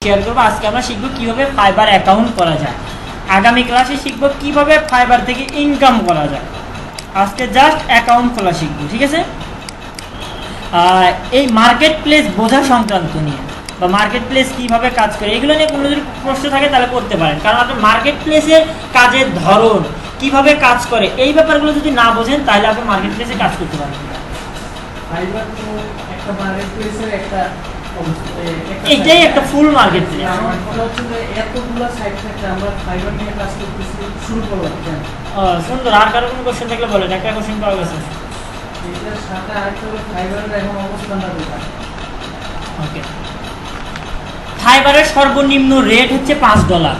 Share করব। আজকে আমরা শিখব কিভাবে ফাইবার অ্যাকাউন্ট করা যায়। আগামী ক্লাসে শিখব কিভাবে ফাইবার থেকে ইনকাম করা যায়। আজকে জাস্ট অ্যাকাউন্ট খোলা শিখব, ঠিক আছে? এই মার্কেট প্লেস বোঝা সংক্রান্ত নিয়ে বা মার্কেট প্লেস কীভাবে কাজ করে এগুলো নিয়ে কোনো যদি প্রশ্ন থাকে তাহলে করতে পারেন, কারণ আপনার মার্কেট প্লেসের কাজের ধরন কিভাবে কাজ করে এই ব্যাপারগুলো যদি না বোঝেন তাহলে আপনি মার্কেট প্লেসে কাজ করতে পারবেন না। ফাইবার তো একটা মার্কেট প্লেসের একটা এটাই একটা ফুল মার্কেট প্লেস। এতগুলো সাইট থেকে আমরা ফাইবার নিয়ে কাজ করতেছি শুরু করলাম কেন? সুন্দর। আর কারো কোনো কোশ্চেন থাকলে বলেন, একটা কোশ্চেন পাওয়া গেছে। এটার সাথে আরেকটা হলো ফাইবারের এখন অবস্থানটা কোথায়? ওকে, ফাইবারের সর্বনিম্ন রেট হচ্ছে $5,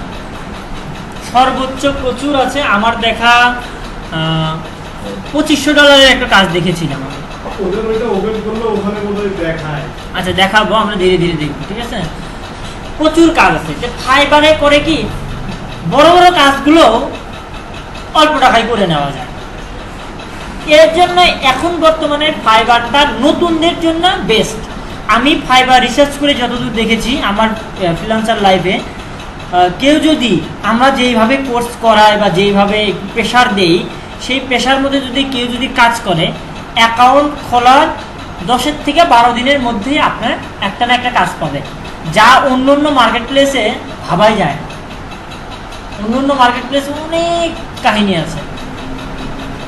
সর্বোচ্চ প্রচুর আছে। আমার দেখা $2500 একটা কাজ দেখেছিলাম আমি। আচ্ছা দেখাবো, আমরা ধীরে ধীরে দেখবো, ঠিক আছে? প্রচুর কাজ আছে যে ফাইবারে করে কি বড় বড় কাজগুলো অল্প টাকায় করে নেওয়া যায়। এর জন্য এখন বর্তমানে ফাইবারটা নতুনদের জন্য বেস্ট। আমি ফাইবার রিসার্চ করে যতদূর দেখেছি আমার ফ্রিল্যান্সার লাইফে, কেউ যদি আমরা যেইভাবে কোর্স করাই বা যেইভাবে প্রেশার দেই সেই প্রেশার মধ্যে যদি কেউ যদি কাজ করে, অ্যাকাউন্ট খোলার 10 থেকে 12 দিনের মধ্যেই আপনার একটা না একটা কাজ পাবে, যা অন্য অন্য মার্কেট প্লেসে ভাবাই যায় না। অন্য অন্য মার্কেট প্লেসে অনেক কাহিনী আছে,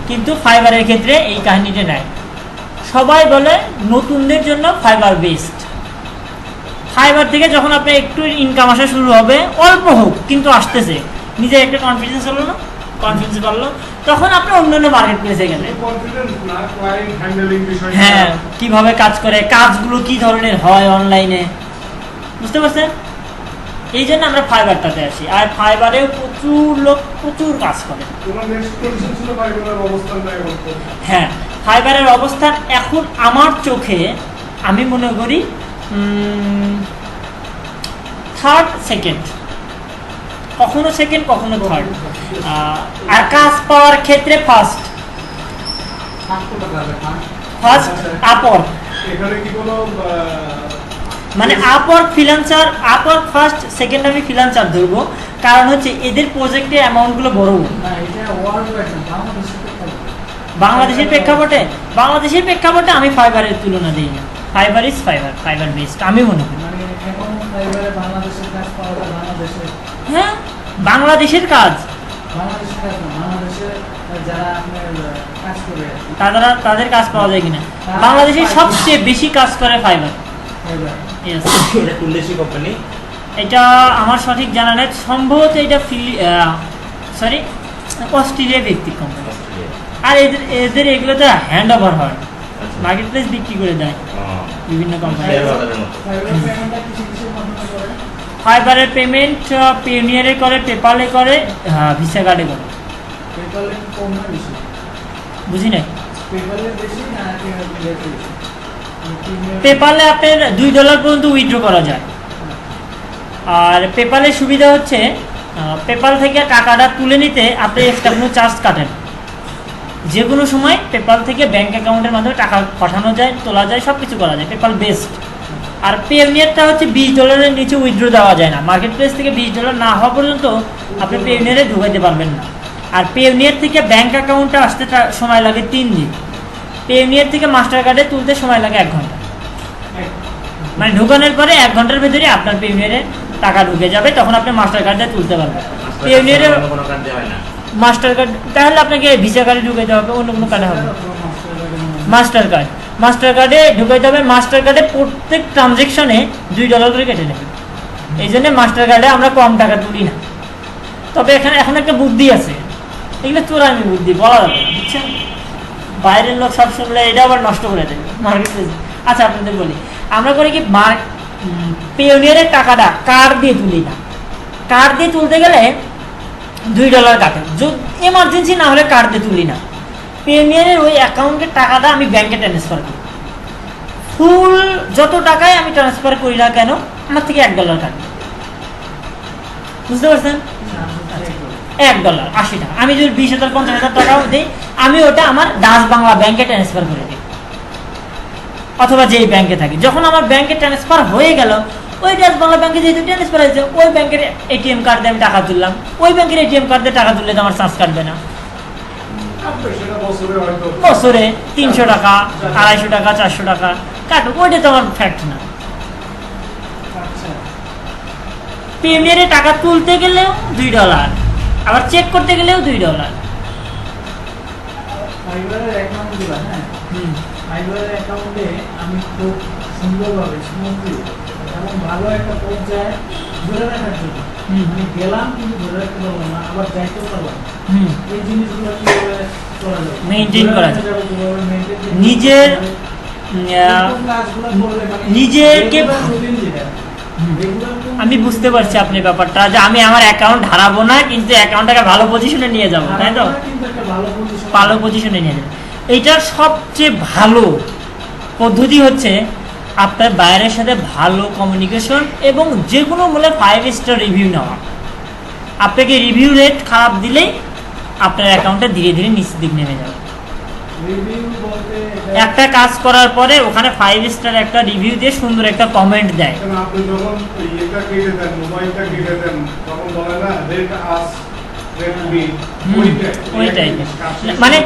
কিন্তু ফাইবারের ক্ষেত্রে এই কাহিনীটা নাই। সবাই বলে নতুনদের জন্য ফাইবার বেস্ট। ফাইবার থেকে যখন আপনার একটু ইনকাম আসা শুরু হবে, অল্প হোক কিন্তু আসতেছে, নিজের একটা কনফিডেন্স হলো না, কনফিডেন্স বাড়লো, তখন আপনি অন্যান্য মার্কেট প্লেসে গেলেন। হ্যাঁ, কিভাবে কাজ করে, কাজগুলো কি ধরনের হয় অনলাইনে, বুঝতে পারছেন? এই জন্য আমরা ফাইবারটাতে আসি। আর ফাইবারেও প্রচুর লোক প্রচুর কাজ করে। হ্যাঁ, ফাইবারের অবস্থান এখন আমার চোখে আমি মনে করি থার্ড সেকেন্ড, কখনো সেকেন্ড কখনো থার্ড। আর কাজ পাওয়ার ক্ষেত্রে ফার্স্ট আপওয়ার্ক, মানে Upwork freelancer, Upwork first second আমি ফ্রিল্যান্সার ধরবো, কারণ হচ্ছে এদের প্রজেক্টের অ্যামাউন্টগুলো বড়। বাংলাদেশের প্রেক্ষাপটে, বাংলাদেশের প্রেক্ষাপটে আমি ফাইবারের তুলনা দিই না। Fibre is fibre, fibre best আমি মনে করি। হ্যাঁ, বাংলাদেশের কাজ তাদের কাজ পাওয়া যায় কিনা। বাংলাদেশের সবচেয়ে বেশি কাজ করে ফাইবার। এটা আমার সঠিক জানা নেই, সম্ভবত এটা অস্ট্রেলিয়া ভিত্তিক কোম্পানি। আর এদের এগুলোতে হ্যান্ড ওভার হয়, মার্কেট প্লেস বিক্রি করে দেয় বিভিন্ন কোম্পানি। ফাইবারের পেমেন্ট পেনিয়ারে করে, পেপালে করে, ভিসা কার্ডে করে। বুঝি নাই। পেপালে আপনার $2 পর্যন্ত উইথড্র করা যায়। আর পেপালের সুবিধা হচ্ছে পেপাল থেকে টাকাটা তুলে নিতে আপনি এক্সট্রা কোনো চার্জ কাটেন। যে কোনো সময় পেপাল থেকে ব্যাঙ্ক অ্যাকাউন্টের মাধ্যমে টাকা পাঠানো যায়, তোলা যায়, সব কিছু করা যায়। PayPal best. আর পেনিয়ারটা হচ্ছে $20 নিচে উইথড্র দেওয়া যায় না। মার্কেট প্লেস থেকে $20 না হওয়া পর্যন্ত আপনি পেনিয়ারে ঢুকাইতে পারবেন না। আর পেনিয়ার থেকে ব্যাঙ্ক অ্যাকাউন্টে আসতে সময় লাগে 3 দিন। পেনিয়ার থেকে মাস্টার কার্ডে তুলতে সময় লাগে 1 ঘন্টা। মানে ঢুকানোর পরে 1 ঘন্টার ভেতরে আপনার পেনিয়ারে টাকা ঢুকে যাবে, তখন আপনি মাস্টার কার্ডে তুলতে পারবেন। পেনিয়ারে মাস্টার কার্ড, তাহলে আপনাকে ভিসা কার্ডে ঢুকাইতে হবে, অন্য কোনো কার্ডে হবে। মাস্টার কার্ড, মাস্টার কার্ডে ঢুকাইতে হবে। মাস্টার কার্ডে প্রত্যেক ট্রানজেকশনে $2 করে কেটে নেবে। এই জন্য মাস্টার কার্ডে আমরা কম টাকা তুলি না। তবে এখানে এখন একটা বুদ্ধি আছে, এগুলো চোরামি বুদ্ধি বলা যাবে না, বুঝছেন? বাইরের লোক সব শুনলে এটা আবার নষ্ট করে দেবে মার্কেট প্লেসে। আচ্ছা আপনাদের বলি, আমরা করি কি, পেনিয়ারের টাকাটা কার্ড দিয়ে তুলি না। কার্ড দিয়ে তুলতে গেলে $2 কাটে, এমার্জেন্সি না হলে কার্ড দিয়ে তুলি না। পেনিয়ারের ওই অ্যাকাউন্টের টাকাটা আমি ব্যাংকে ট্রান্সফার করি। ফুল যত টাকায় আমি ট্রান্সফার করি না কেন, আমার থেকে $1 কাটবে। বুঝতে পারছেন? $1 80 টাকা। আমি যদি 20,000 50,000 টাকাও দিই, আমি ওটা আমার ডাচ বাংলা ব্যাংকে ট্রান্সফার করে দিই। অথবা যেই ব্যাংকে থাকি, যখন আমার ব্যাংকে ট্রান্সফার হয়ে গেল ওই ডাচ বাংলা ব্যাংকে যেহেতু ট্রান্সফার হয়েছে, ওই ব্যাংকের এটিএম কার্ড দিয়ে আমি টাকা তুললাম, ওই ব্যাংকের এটিএম কার্ড দিয়ে টাকা তুললে তো আমার চার্জ কাটবে না। বছরে 300 টাকা, 250 টাকা, 400 টাকা কাটুক, ওইটা তো আমার ফ্যাক্ট না। আচ্ছা, প্রিমিয়ারে টাকা তুলতে গেলেও $2, আবার চেক করতে গেলেও $2। ফাইবারের অ্যাকাউন্ট গুলো, হ্যাঁ, ফাইবারের অ্যাকাউন্টে আমি খুব সুন্দরভাবে স্মুথলি এবং ভালো একটা পর্যায়ে ধরে রাখার জন্য আমি গেলাম, কিন্তু ধরে রাখতে পারলাম না, আবার যাইতেও পারলাম না। এই জিনিসগুলো কিভাবে করা যায়, মেইনটেইন করা যায়। কিভাবে maintain করতে নিজের হবে, কোন কাজগুলো করলে মানে নিজেকে regular routine যেটা, regular routine আমি বুঝতে পারছি আপনি ব্যাপারটা, যে আমি আমার অ্যাকাউন্ট হারাবো না, কিন্তু অ্যাকাউন্টটাকে ভালো পজিশনে নিয়ে যাবো, তাই তো? আমরা কিন্তু একটা ভালো position ভালো পজিশনে নিয়ে যাবে। এইটার সবচেয়ে ভালো পদ্ধতি হচ্ছে আপনার বাইরের সাথে ভালো কমিউনিকেশন এবং যে কোনো মূল্যে 5 স্টার রিভিউ নেওয়া। আপনাকে রিভিউ রেট খারাপ দিলেই আপনার অ্যাকাউন্টটা ধীরে ধীরে নিচের দিক নেমে যাবে। review বলতে এটা- একটা কাজ করার পরে ওখানে 5 স্টার একটা রিভিউ দিয়ে সুন্দর একটা কমেন্ট দেয়। কেন আপনি যখন ইয়েটা কেটে দেন, মোবাইলটা কেটে দেন, তখন বলে না রেট আস, রেট মি, ওইটাই মানে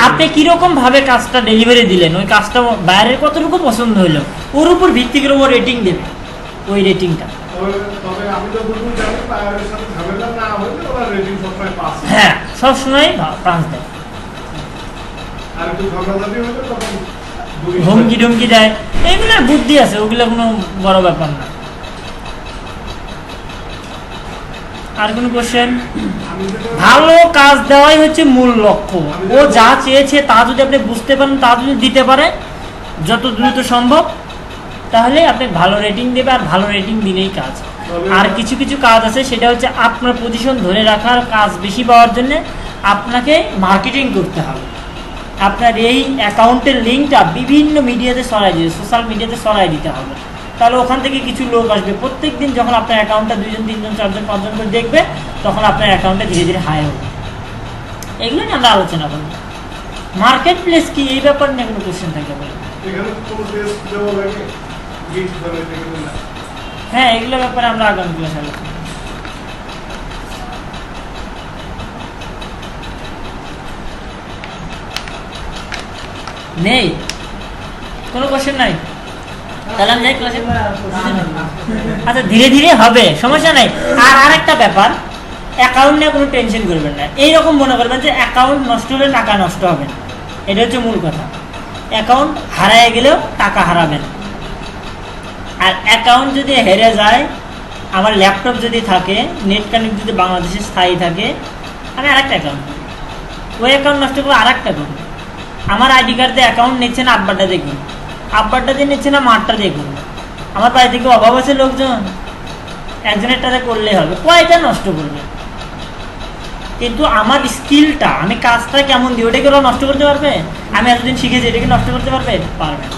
আপনি কিরকম ভাবে কাজটা ডেলিভারি দিলেন, ওই কাজটা বাইরের কতটুকু পছন্দ হলো, ওর উপর ভিত্তি করে ও রেটিং দেবে। ওই রেটিংটা, তবে আমি তো বলবো জানি বাইরের সাথে ঝামেলা না হলে ওরা রেটিং সবসময় পাস। হ্যাঁ, সবসময় পাঁচ দেয়। আর একটু ঝগড়াঝাটি হলে তখন হুমকি টুমকি দেয়, এগুলোর বুদ্ধি আছে, ওগুলো কোনো বড় ব্যাপার না। আর কোনো কোশ্চেন? আমি যেটা ভালো কাজ দেওয়াই হচ্ছে মূল লক্ষ্য। ও যা চেয়েছে তা যদি আপনি বুঝতে পারেন, তা যদি দিতে পারে যত দ্রুত সম্ভব, তাহলে আপনি ভালো রেটিং দেবে, আর ভালো রেটিং দিলেই কাজ। আর কিছু কিছু কাজ আছে, সেটা হচ্ছে আপনার পজিশন ধরে রাখার কাজ বেশি পাওয়ার জন্য আপনাকে মার্কেটিং করতে হবে। আপনার এই অ্যাকাউন্টের লিঙ্কটা বিভিন্ন মিডিয়াতে ছড়াই দিতে, সোশ্যাল মিডিয়াতে ছড়াই দিতে হবে। তাহলে ওখান থেকে কিছু লোক আসবে, প্রত্যেক দিন যখন আপনার অ্যাকাউন্টটা 2 জন 3 জন 4 জন 5 জন করে দেখবে, তখন আপনার অ্যাকাউন্টটা ধীরে ধীরে হাই হবে। এগুলো নিয়ে আমরা আলোচনা করব। মার্কেট প্লেস কি, এই ব্যাপার নিয়ে কোনো কোশ্চেন থাকতে পারে? এখানে কোনো টেস্ট দেওয়া লাগে, গিফট ধরে দেখে না। হ্যাঁ, এগুলো ব্যাপারে আমরা আগামী ক্লাসে আলোচনা করব। নেই কোনো কোশ্চেন নাই? তাহলে আমি যাই ক্লাসে। আচ্ছা, ধীরে ধীরে হবে, সমস্যা নাই। আর আরেকটা ব্যাপার, অ্যাকাউন্ট নিয়ে কোনো টেনশন করবেন না। এইরকম মনে করবেন যে অ্যাকাউন্ট নষ্ট হলে টাকা নষ্ট হবে না, এটা হচ্ছে মূল কথা। অ্যাকাউন্ট হারায় গেলেও টাকা হারাবেন। আর অ্যাকাউন্ট যদি হেরে যায়, আমার ল্যাপটপ যদি থাকে, নেট কানেক্ট যদি বাংলাদেশে স্থায়ী থাকে, আমি আরেকটা অ্যাকাউন্ট করি, ওই অ্যাকাউন্ট নষ্ট করে আরেকটা করি। আমার আইডি কার্ড দিয়ে অ্যাকাউন্ট নিচ্ছে না, আব্বারটা দেখুন, আব্বারটা দিয়ে নিচ্ছে না, মারটা দেখুন। আমার বাড়ি থেকে অভাব আছে লোকজন, একজনের টাকা করলেই হবে, কয়টা নষ্ট করবে? কিন্তু আমার স্কিলটা, আমি কাজটা কেমন দিই, ওটাকে ওরা নষ্ট করতে পারবে? আমি এতদিন শিখেছি, এটাকে নষ্ট করতে পারবে? পারবে না।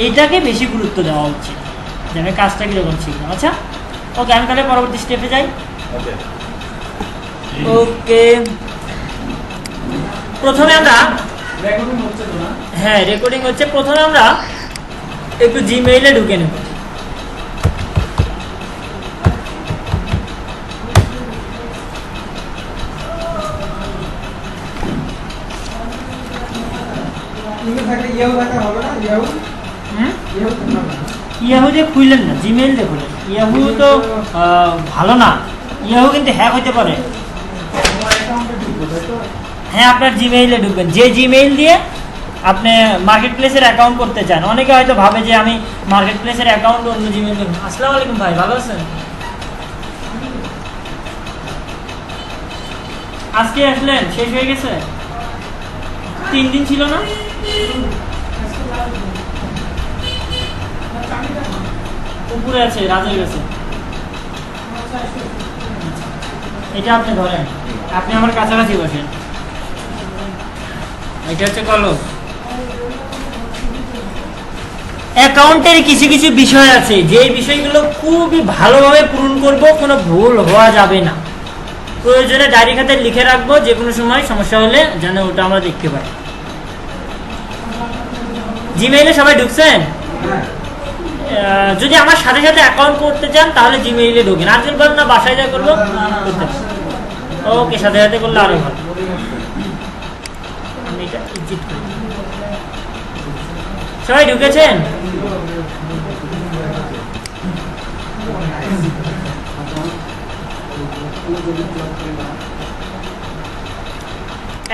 এইটাকে বেশি গুরুত্ব দেওয়া উচিত, যে আমি কাজটা কীরকম শিখলাম। আচ্ছা, ওকে, আমি তাহলে পরবর্তী স্টেপে যাই। ওকে, প্রথমে আমরা, রেকর্ডিং হচ্ছে তো না? হ্যাঁ রেকর্ডিং হচ্ছে, প্রথমে আমরা একটু জিমেইলে ঢুকে নেব। ইমেল থাকলে ইয়াহু দেখা হবে না? ইয়াহু ইয়াহু থাকবে না। ইয়াহু দিয়ে খুললেন না, জিমেইল দিয়ে খুলেন। ইয়াহু তো ভালো না, ইয়াহু কিন্তু হ্যাক হতে পারে। তোমার অ্যাকাউন্টে ঢুকবো, তাই তো? হ্যাঁ, আপনার জিমেইলে ঢুকবেন, যে জিমেইল দিয়ে আপনি মার্কেট প্লেসের অ্যাকাউন্ট করতে চান। অনেকে হয়তো ভাবে যে আমি মার্কেট প্লেসের অ্যাকাউন্ট অন্য জিমেইল করব। আসসালামু আলাইকুম ভাই, ভালো আছেন? আজকে আসলেন, শেষ হয়ে গেছে? 3 দিন ছিল না? উপরে আছে, রাজের কাছে। এটা আপনি ধরেন, আপনি আমার কাছাকাছি বসেন। এটা হচ্ছে কলম। অ্যাকাউন্টের কিছু কিছু বিষয় আছে, যে বিষয়গুলো খুবই ভালোভাবে পূরণ করব, কোনো ভুল হওয়া যাবে না। প্রয়োজনে ডায়েরি খাতায় লিখে রাখবো, যে কোনো সময় সমস্যা হলে যেন ওটা আমরা দেখতে পাই। জিমেইলে সবাই ঢুকছেন? যদি আমার সাথে সাথে অ্যাকাউন্ট করতে চান তাহলে জিমেইলে ঢোকেন, আর যদি বলেন না বাসায় যা করবো ওকে, সাথে সাথে করলে আরো ভালো। আমি এটা এক্সিট করি। সবাই ঢুকেছেন?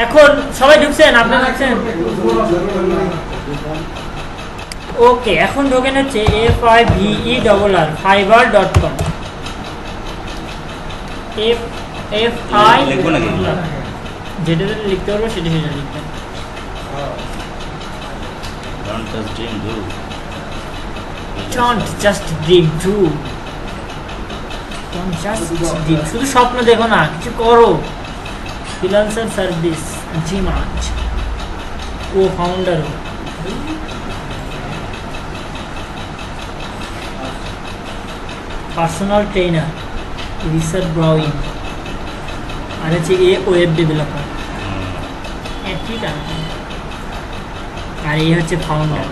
এখন সবাই ঢুকছেন? আপনি ঢুকছেন? ওকে, এখন ঢোকেন হচ্ছে FIVERR fiverr.com। FI লিখবো নাকি? যেটা লিখতে পারবো সেটা লিখবেন। Don't just dream, do. Don't just dream, do. Don't just dream, শুধু স্বপ্ন দেখো না, কিছু করো। ফ্রিল্যান্সার সার্ভিস জিমাজ ও founder, personal trainer, research browsing, আর হচ্ছে ওয়েব ডেভেলপার, একই দাম। আর এই হচ্ছে ফাউন্ডার।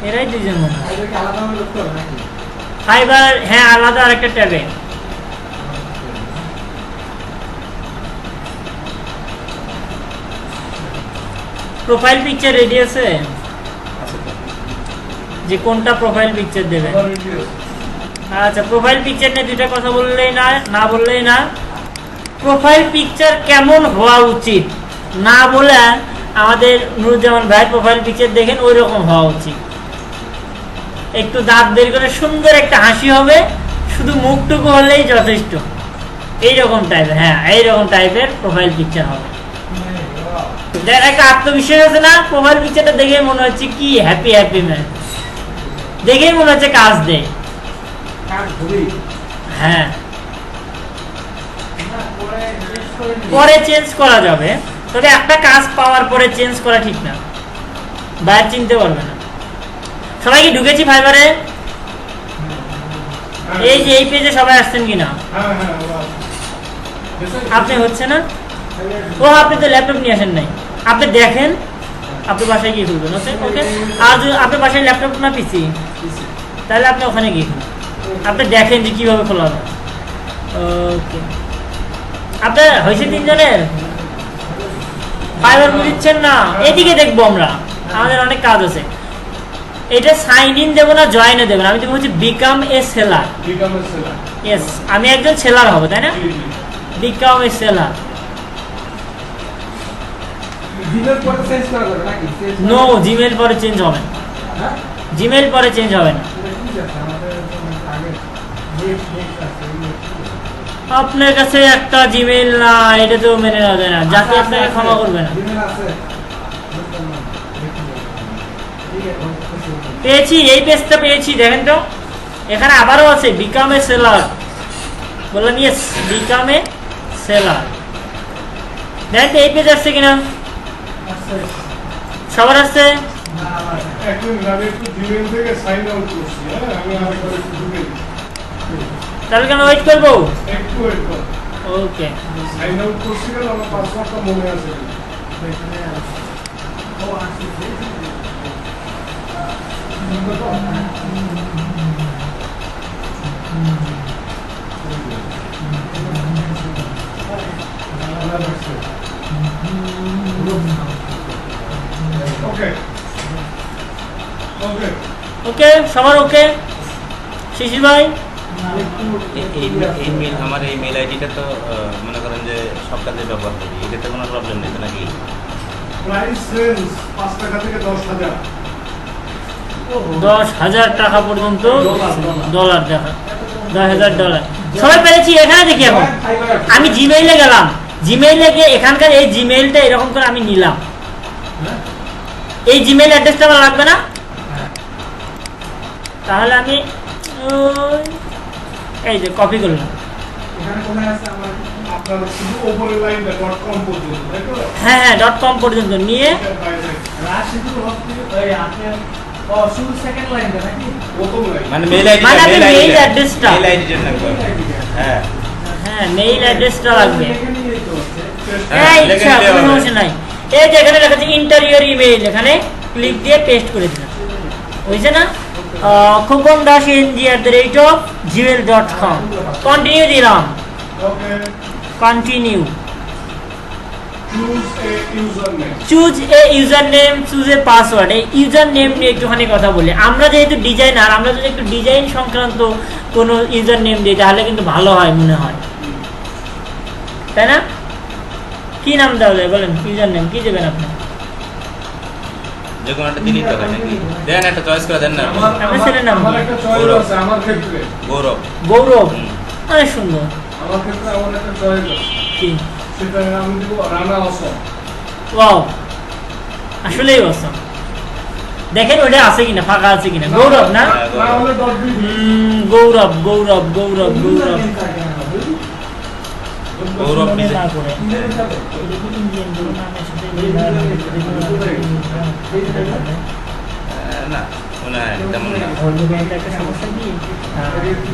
এরাই দুজন মনে হয়। ফাইবার, হ্যাঁ আলাদা আরেকটা ট্যাবে। প্রোফাইল পিকচার রেডি আছে? যে কোনটা প্রোফাইল পিকচার দেবে? আচ্ছা, প্রোফাইল পিকচার নিয়ে দুইটা কথা বললেই না বললেই না। প্রোফাইল পিকচার কেমন হওয়া উচিত না বলে আমাদের নুরুজ্জামান ভাই প্রোফাইল পিকচার দেখেন ওই রকম হওয়া উচিত। একটু দাঁত বের করে সুন্দর একটা হাসি হবে, শুধু মুখটুকু হলেই যথেষ্ট, এইরকম টাইপের। হ্যাঁ, এইরকম টাইপের প্রোফাইল পিকচার হবে। একটা আত্মবিশ্বাস আছে না? প্রোফাইল পিকচারটা দেখে মনে হচ্ছে কি হ্যাপি হ্যাপি ম্যান, দেখেই মনে হচ্ছে কাজ দেয়। হ্যাঁ, পরে চেঞ্জ করা যাবে, তবে একটা কাজ পাওয়ার পরে চেঞ্জ করা ঠিক না, বাইরে চিনতে পারবে না। সবাই কি ঢুকেছি ফাইবারে? এই যে এই পেজে সবাই আসছেন কিনা? আপনি হচ্ছে না? ও আপনি তো ল্যাপটপ নিয়ে আসেন নাই, আপনি দেখেন, আপনি বাসায় গিয়ে খুলবেন। ওকে ওকে, আর যদি আপনার বাসায় ল্যাপটপ না পিসি, তাহলে আপনি ওখানে গিয়ে খুলবেন, আপনি দেখেন যে কিভাবে খোলা হবে। ওকে, আপনার হয়েছে তিনজনের? ফাইবার বুঝছেন না? এদিকে দেখবো আমরা, আমাদের অনেক কাজ আছে। এটা সাইন ইন দেবো না জয়েনে দেবো না, আমি দেবো হচ্ছে বিকাম এ সেলার। ইয়েস, আমি একজন সেলার হব, তাই না? Become a seller. No, Gmail পরে চেঞ্জ হবে না, জিমেল পরে চেঞ্জ হবে না। আপনার কাছে একটা জিমেল না, এটা তো মেনে নেওয়া যায় না, যাতে আপনাকে ক্ষমা করবে না। পেয়েছি, এই পেজটা পেয়েছি, দেখেন তো এখানে আবারও আছে বিকাম এ সেলার। বললাম ইয়েস, বিকাম এ সেলার। দেখেন তো এই পেজ আসছে কিনা? সবার আসছে? তাহলে কেন ওয়েট করবো? ওকে, সাইন আউট করছি, আমার পাসওয়ার্ডটা মনে আছে। ওকে, সবার ওকে? শিশির ভাই, আমার এই মেল আইডিটা তো মনে করেন যে সব কাজে ব্যবহার করি, এটাতে কোনো প্রবলেম নেই তো নাকি? প্রাইস রেঞ্জ 5 টাকা থেকে 10,000। 10,000 টাকা পর্যন্ত ডলার দেখা, $10,000। সবাই পেরেছি? এখানে দেখি এখন আমি জিমেইলে গেলাম, জিমেইলে গিয়ে এখানকার এই জিমেইলটা এরকম করে আমি নিলাম, এই জিমেইল অ্যাড্রেসটা আমার লাগবে না? তাহলে আমি এই যে কপি করলাম। হ্যাঁ হ্যাঁ, .com পর্যন্ত নিয়ে মানে মেল অ্যাড্রেসটা, হ্যাঁ হ্যাঁ মেইল অ্যাড্রেসটা লাগবে। হ্যাঁ, এই ইচ্ছা, কোনো সমস্যা নাই। এই যে এখানে লেখা আছে ইন্টারিয়র ইমেইল, এখানে ক্লিক দিয়ে পেস্ট করে দিলাম, হয়েছে না? খোকন দাস ng@gmail.com কন্টিনিউ দিলাম, okay, continue. Choose a user name. Choose a user name, choose a password. এই ইউজার নেম নিয়ে একটুখানি কথা বলি। আমরা যেহেতু ডিজাইনার, আমরা যদি একটু ডিজাইন সংক্রান্ত কোনো ইউজার নেম দিই তাহলে কিন্তু ভালো হয় মনে হয়, তাই না? কি নাম দেওয়া যায় বলেন? ইউজার নেম কি দেবেন আপনি? যে কোনো একটা দিলেই তো হয় নাকি? দেন একটা চয়েস করে দেন না। আমার ছেলের নাম আমার কি? একটা চয়েস আছে আমার ক্ষেত্রে। গৌরব। গৌরব, হুম। অনেক সুন্দর। আমার ক্ষেত্রে আমার একটা চয়েস আছে। কি? সেটা আমি দিব রানা অসম। ওয়াও, আসলেই অসম। দেখেন ওটা আছে কিনা, ফাঁকা আছে কিনা। গৌরব না? না হলে .bd গৌরব গৌরব গৌরব গৌরব গৌরব মনে ডিজাইন। না করে। দেখি ইন্ডিয়ান কোনো নামের সাথে না মনে হয় তেমন না। ধর্মীয়তা একটা সমস্যা কি,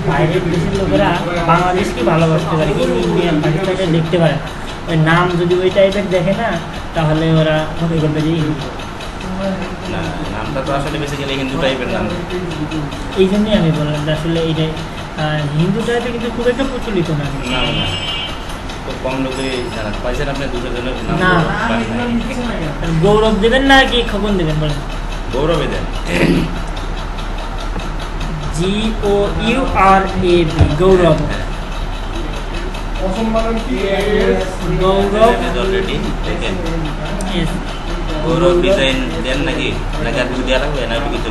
বাইরের দেশের লোকেরা বাংলাদেশকে ভালোবাসতে পারে কিন্তু ইন্ডিয়ান পাকিস্তানকে দেখতে পারে না। ওই নাম যদি ওই টাইপের দেখে না তাহলে ওরা মনে করবে যে হিন্দু। না নামটা তো আসলে বেসিক্যালি হিন্দু টাইপের নাম। এই জন্যই আমি বললাম যে আসলে এইটাই হিন্দু টাইপে কিন্তু খুব একটা প্রচলিত না। না না খুব কম লোকে জানা পাইছেন আপনি দুটো জনের নাম। না। পান নাই। গৌরব দেবেন না কি খোকন দেবেন বলেন? গৌরবে দেন। GOURAB গৌরব। অসম মানে কি? গৌরব অলরেডি দেখেন yes, গৌরব ডিজাইন দেন নাকি নাকি আর কিছু দেওয়া লাগবে না কিছু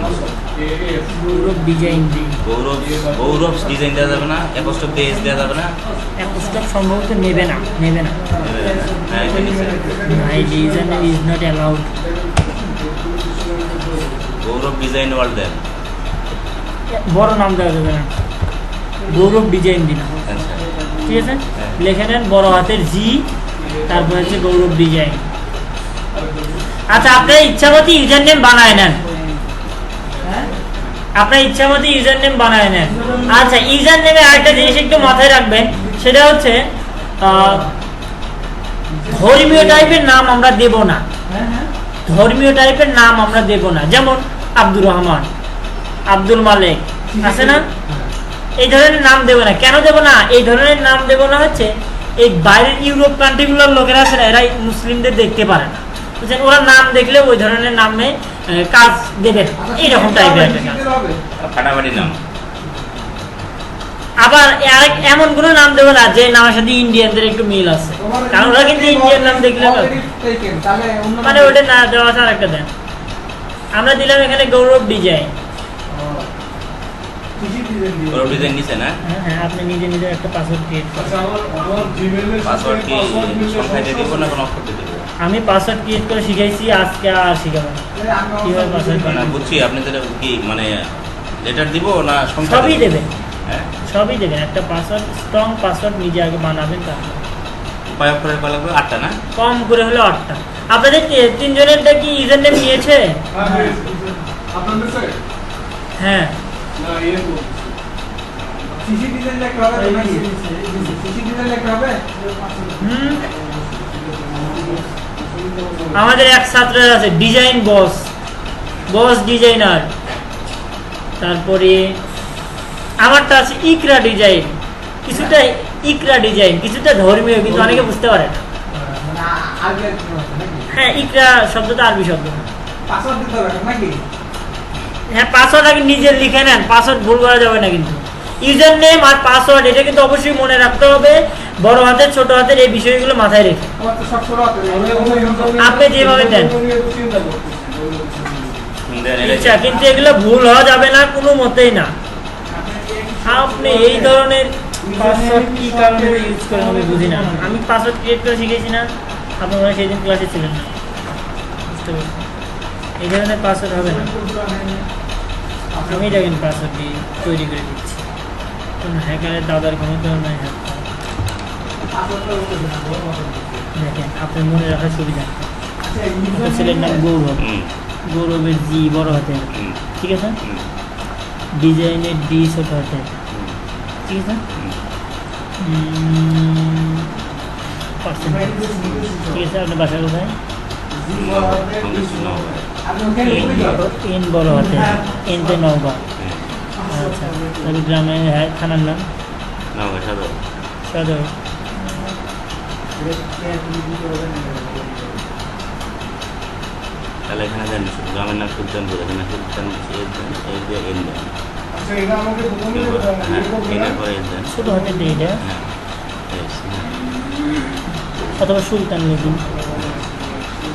গৌরব ডিজাইন দিই। গৌরব গৌরব ডিজাইন দেওয়া যাবে না, অ্যাপোস্ট্রফ পেজ দেওয়া যাবে না। পুস্তক সম্ভবত নেবে না, নেবে না। হ্যাঁ এটা নিচে। My design is not allowed. Gaurav design world দেন। বড় নাম দেওয়া যাবে না, গৌরব ডিজাইন দিন, আচ্ছা ঠিক আছে? লিখে নেন বড় হাতের জি, তারপর হচ্ছে গৌরব ডিজাইন। আচ্ছা, আপনার ইচ্ছামতো ইউজার নেম বানায় নেন, আপনার ইচ্ছামতো ইউজার নেম বানায় নেন। আচ্ছা, ইউজার নেমে আরেকটা জিনিস একটু মাথায় রাখবেন, সেটা হচ্ছে ধর্মীয় টাইপের নাম আমরা দেব না, ধর্মীয় টাইপের নাম আমরা দেব না। যেমন আব্দুর রহমান, আব্দুল মালিক আছে না, এই ধরনের নাম দেব না। কেন দেব না? এই ধরনের নাম দেব না হচ্ছে এই বাইরের ইউরোপ কান্ট্রিগুলোর লোকেরা আছে না, এরা মুসলিমদের দেখতে পারে না, বুঝছেন? ওরা নাম দেখলে ওই ধরনের নামে কাজ দেবে না, এইরকম টাইপের একটা নাম। ফাটাফাটি নাম। আবার আরেক এমন কোনো নাম দেবো না যে নামের সাথে ইন্ডিয়ানদের একটু মিল আছে, কারণ ওরা কিন্তু ইন্ডিয়ান নাম দেখলে মানে ওটা না দেওয়া আছে আরেকটা দেন। আমরা দিলাম এখানে গৌরব ডিজাইন। গৌরব ডিজাইন নিচে না? হ্যাঁ, আপনি নিজে নিজে একটা পাসওয়ার্ড ক্রিয়েট করেন। আচ্ছা, আমার জিমেইলের পাসওয়ার্ড কি সংখ্যা দিয়ে দিব না কোনো অক্ষর দিয়ে দিব? আমি পাসওয়ার্ড ক্রিয়েট করে শিখাইছি, আজকে আর শিখাবো না কিভাবে পাসওয়ার্ড না বানাবো। বুঝছি, আপনি তাহলে কি মানে লেটার দিব না সংখ্যা সবই দিব? দেবেন, হ্যাঁ সবই দেবেন। একটা পাসওয়ার্ড, স্ট্রং পাসওয়ার্ড নিজে আগে বানাবেন, তারপর উপায় অক্ষরের কয় লাগবে? 8টা না? কম করে হলে 8টা। আপনাদের তিনজনেরটা কি ইউজার নেম নিয়েছে? আপনাদের স্যার হ্যাঁ, না ইয়ে বলছি। হুম। আমাদের এক ছাত্র আছে ডিজাইন বস, বস ডিজাইনার। তারপরে আমারটা আছে ইকরা ডিজাইন, কিছুটা ইকরা ডিজাইন, কিছুটা ধর্মীয়, কিন্তু অনেকে বুঝতে পারে না। হ্যাঁ, ইকরা শব্দটা আরবি শব্দ। হ্যাঁ, পাসওয়ার্ড আগে নিজের লিখে নেন, পাসওয়ার্ড ভুল করা যাবে না কিন্তু। ইউজার নেম আর পাসওয়ার্ড এটা কিন্তু অবশ্যই মনে রাখতে হবে, বড় হাতের ছোট হাতের এই বিষয়গুলো মাথায় রেখে। আপনি যেভাবে দেন দেন এটা আচ্ছা, কিন্তু এগুলো ভুল হওয়া যাবে না কোনো মতেই না। আপনি এই ধরনের পাসওয়ার্ড কি কারণে ইউজ করেন আমি বুঝি না। আমি পাসওয়ার্ড ক্রিয়েট করে শিখেছি না, আপনি মনে হয় সেদিন ক্লাসে ছিলেন না, বুঝতে পারছি। এই ধরনের পাসওয়ার্ড হবে না, আমি দেখেন পাসওয়ার্ড দিয়ে তৈরি করে দিচ্ছি। কোনো হ্যাকারের দাদার ক্ষমতা নয় হ্যাক করা। দেখেন আপনার মনে রাখার সুবিধা। আপনার ছেলের নাম গৌরব, গৌরবের জি বড় হাতে, ঠিক আছে? ডিজাইনের ডি ছোট হাতে, ঠিক আছে? পার্সেন্টেজ, ঠিক আছে? আপনার বাসা কোথায়? আপনি ওখানে ঢুকে যান। এন বড় হাতে, হ্যাঁ। এনতে নওগাঁ। হ্যাঁ আচ্ছা, তবে গ্রামে হ্যাঁ থানার নাম নওগাঁ সদর। সদর। তাহলে এখানে দেন গ্রামের নাম সুলতানপুর, এখানে সুলতান এই যে এন দেন। আচ্ছা এটা আমাকে প্রথমে হ্যাঁ এনের পরে এন দেন। ছোট হাতে দিয়ে এটা, হ্যাঁ yes, হ্যাঁ। অথবা সুলতান লিখুন,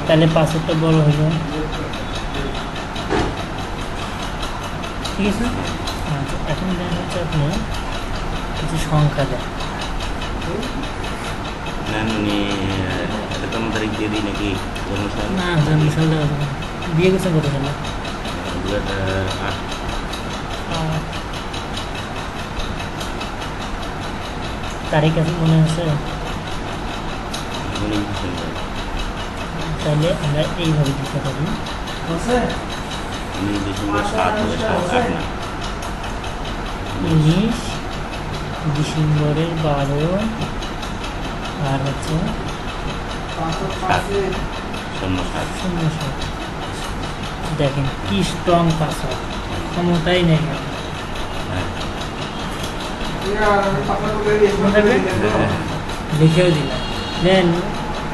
তাহলে পাসওয়ার্ডটা বড় হয়ে যায়। ঠিক আছে। আচ্ছা, এখন দেন হচ্ছে আপনি কিছু সংখ্যা দেন। নেন উনি এটা কোনো তারিখ দিয়ে দিই নাকি জন্মসাল? না জন্মসাল দেওয়া যাবে না। বিয়ে করছেন কত সালে? 2008। তারিখ আছে মনে আছে? 19 ডিসেম্বর। তাহলে আমরা এইভাবে দিতে পারি। বসে 19 ডিসেম্বর 7/7/8 না 19 ডিসেম্বরের 12 আর হচ্ছে 505 07। 07। দেখেন কি স্ট্রং পাসওয়ার্ড, ক্ষমতাই নেই। হ্যাঁ লিখেও দিলাম দেন,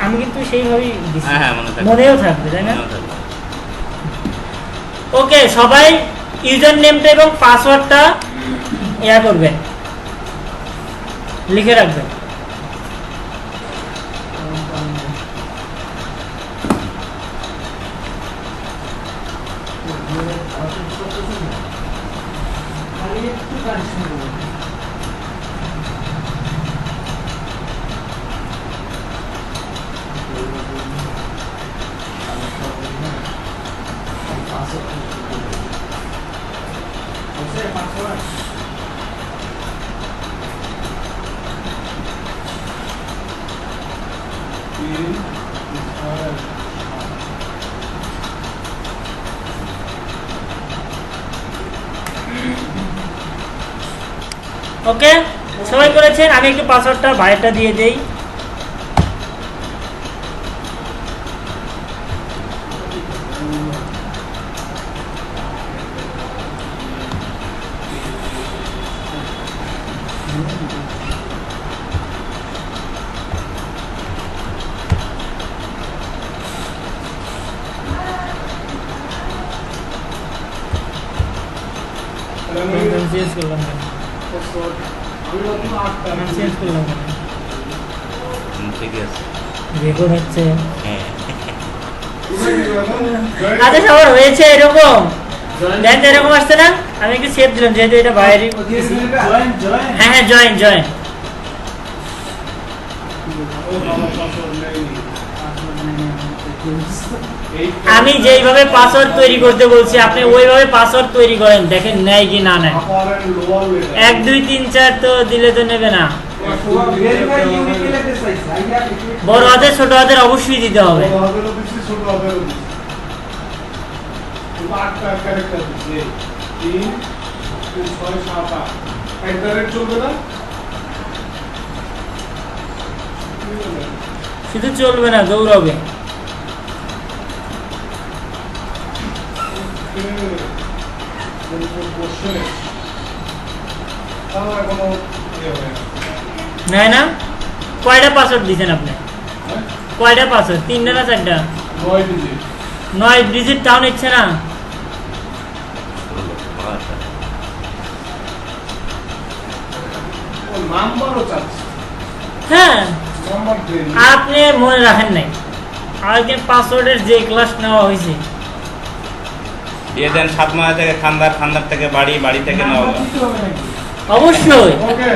আমি কিন্তু সেইভাবেই দিচ্ছি, হ্যাঁ হ্যাঁ মনে থাকবে। মনেও থাকবে তাই না? মনেও থাকবে। ওকে, সবাই ইউজার নেমটা এবং পাসওয়ার্ডটা ইয়া করবেন, লিখে রাখবেন। খালি একটু কানেকশন করুন। বসে পাসওয়ার্ড ওকে, সবাই করেছেন। আমি একটু পাসওয়ার্ডটা বাইরেটা দিয়ে দেই। চেঞ্জ করলাম না, চেঞ্জ করলাম না, ঠিকই আছে। রেকর্ড হচ্ছে। হ্যাঁ আচ্ছা, সবার হয়েছে এরকম? দেন তো এরকম আসছে না? আমি একটু সেভ দিলাম যেহেতু এটা বাইরে। জয়েন জয়েন হ্যাঁ হ্যাঁ, জয়েন জয়েন। আমি যেইভাবে পাসওয়ার্ড তৈরি করতে বলছি আপনি ওইভাবে পাসওয়ার্ড তৈরি করেন, দেখেন নেয় কি না নেয়। 1 2 3 4 তো দিলে তো নেবে না। ভেরিফাই ইউনিক লেখতে চাইছি আইয়া বড় হাতের ছোট হাতের অবশ্যই দিতে হবে। চলবে না শুধু চলবে না, দৌড়াবে। নাই না? কয়টা পাসওয়ার্ড দিয়েছেন আপনি? কয়টা পাসওয়ার্ড? 3টা না 4টা? 9 ডিজিট টাউন ইচ্ছে না? নাম্বারও চাচ্ছে, হ্যাঁ, নাম্বার দেন। আপনি মনে রাখেন নাই আগে পাসওয়ার্ডের যে ক্লাস নেওয়া হয়েছে। দিয়ে দেন 7 মাস থেকে খান্দার, খান্দার থেকে বাড়ি, বাড়ি থেকে নওগাঁ। অবশ্যই ওকে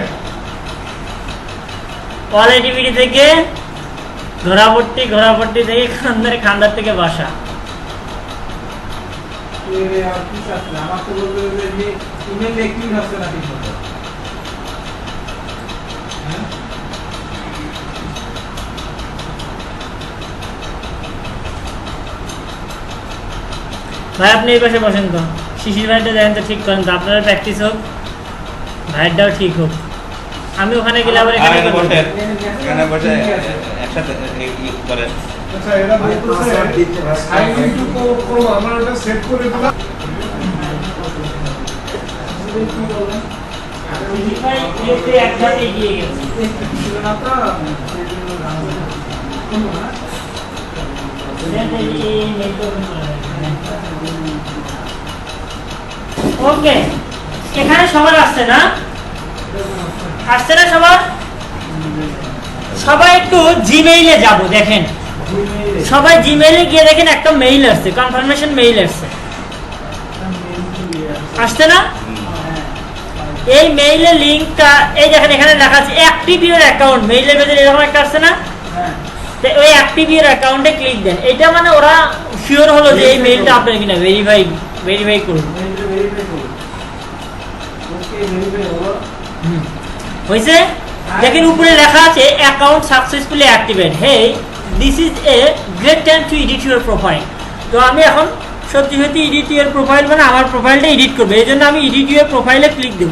কোয়ালিটিভিটি থেকে ঘোরাপট্টি, ঘোরাপট্টি থেকে খান্দার, খান্দার থেকে বাসা। আর কি চাচ্ছে আমার তো বলতে যে ইমেল লিখতেই হচ্ছে না ঠিক মতো। ভাই আপনি এই পাশে বসেন তো, শিশির ভাইটা দেখেন তো ঠিক করেন তো, আপনারা প্র্যাকটিস হোক, ভাইয়েরটাও ঠিক হোক। আমি ওখানে গেলে আবার এখানে এখানে করবো। বসে এখানে বসে একসাথে করে আচ্ছা এরা বলতেছে আইডি টু কোন আমরা ওটা সেট করে দিলাম কি বলেন ভেরিফাই ইয়েতে একসাথে এগিয়ে গেছে। ছিল না তো সেই জন্য জানতে কোনো না ওকে, এখানে সবার আসছে না? আসছে না সবার? সবাই একটু জিমেইলে যাব, দেখেন জিমেইলে সবাই জিমেইলে গিয়ে দেখেন একটা মেইল আসছে, কনফার্মেশন মেইল আসছে, আসছে না? এই মেইলের লিংকটা এই দেখেন এখানে লেখা আছে অ্যাক্টিভ ইউর অ্যাকাউন্ট, মেইলের ভেতরে এরকম একটা আসছে না? হ্যাঁ তো ওই অ্যাক্টিভ ইউর অ্যাকাউন্টে ক্লিক দেন। এটা মানে ওরা শিওর হলো যে এই মেইলটা আপনার কিনা, ভেরিফাই করুন। ভেরিফাই করুন ওকে ভেরিফাই হলো হয়েছে? দেখেন উপরে লেখা আছে account successfully activate, hey this is a great time to edit your profile. তো আমি এখন সত্যি সত্যি এডিট ইউর প্রোফাইল মানে আমার প্রোফাইলটা এডিট করবে, এই জন্য আমি এডিট ইউর প্রোফাইলে ক্লিক দেব।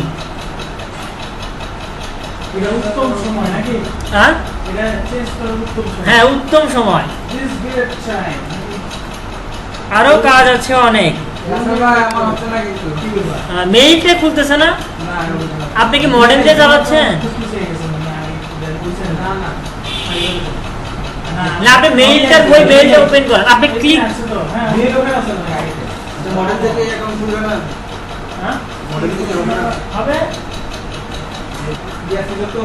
এটা উত্তম সময় নাকি হ্যাঁ এটা চেঞ্জ করার উত্তম সময় হ্যাঁ, উত্তম সময়, দিস গ্রেট টাইম আরো কাজ আছে অনেক। ভাই আমার হচ্ছে না কিন্তু কি বলবা মেইলটা খুলতেছে না? না আপনি কি মডেল দিয়ে চালাচ্ছেন? না না না, আপনি মেইলটার ওই মেইলটা ওপেন করেন, আপনি ক্লিক হ্যাঁ মেইল ওখানে আছে না মডেল থেকে অ্যাকাউন্ট খুলবে না হ্যাঁ মডেল থেকে হবে না হবে। দিয়া ছিল তো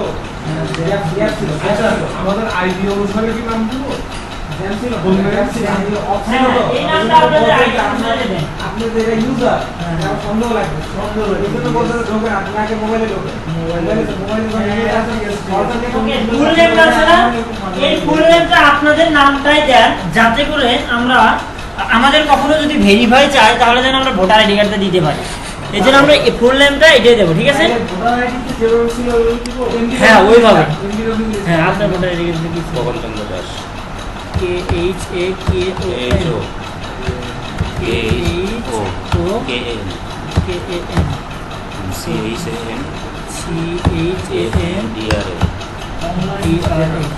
দিয়া ছিল আচ্ছা আমাদের আইডি অনুসারে কি নাম দিব জ্যাম ছিল বলবেন? জ্যাম ছিল অপশন হ্যাঁ, হলো এই নামটা আপনাদের ID অনুসারে দেন। আপনি যে ইউজার তার সন্দেহ লাগবে এই জন্য বলতে ঢোকেন আপনাকে মোবাইলে ঢোকেন মোবাইলে ওকে, ফুল নেমটা আছে না? এই ফুল নেমটা আপনাদের নামটাই দেন, যাতে করে আমরা আমাদের কখনো যদি ভেরিফাই চাই তাহলে যেন আমরা ভোটার আইডি কার্ডটা দিতে পারি। এই জন্য আমরা এই ফুল নেমটা এটাই দেবো, ঠিক আছে? ভোটার আইডিতে যেভাবে ছিল ওইভাবে দিব হ্যাঁ, ওইভাবে। MD হ্যাঁ, আপনার ভোটার আইডি কার্ডটা কি? Pawan Chandra Das KHAKON KHO CHAN DRA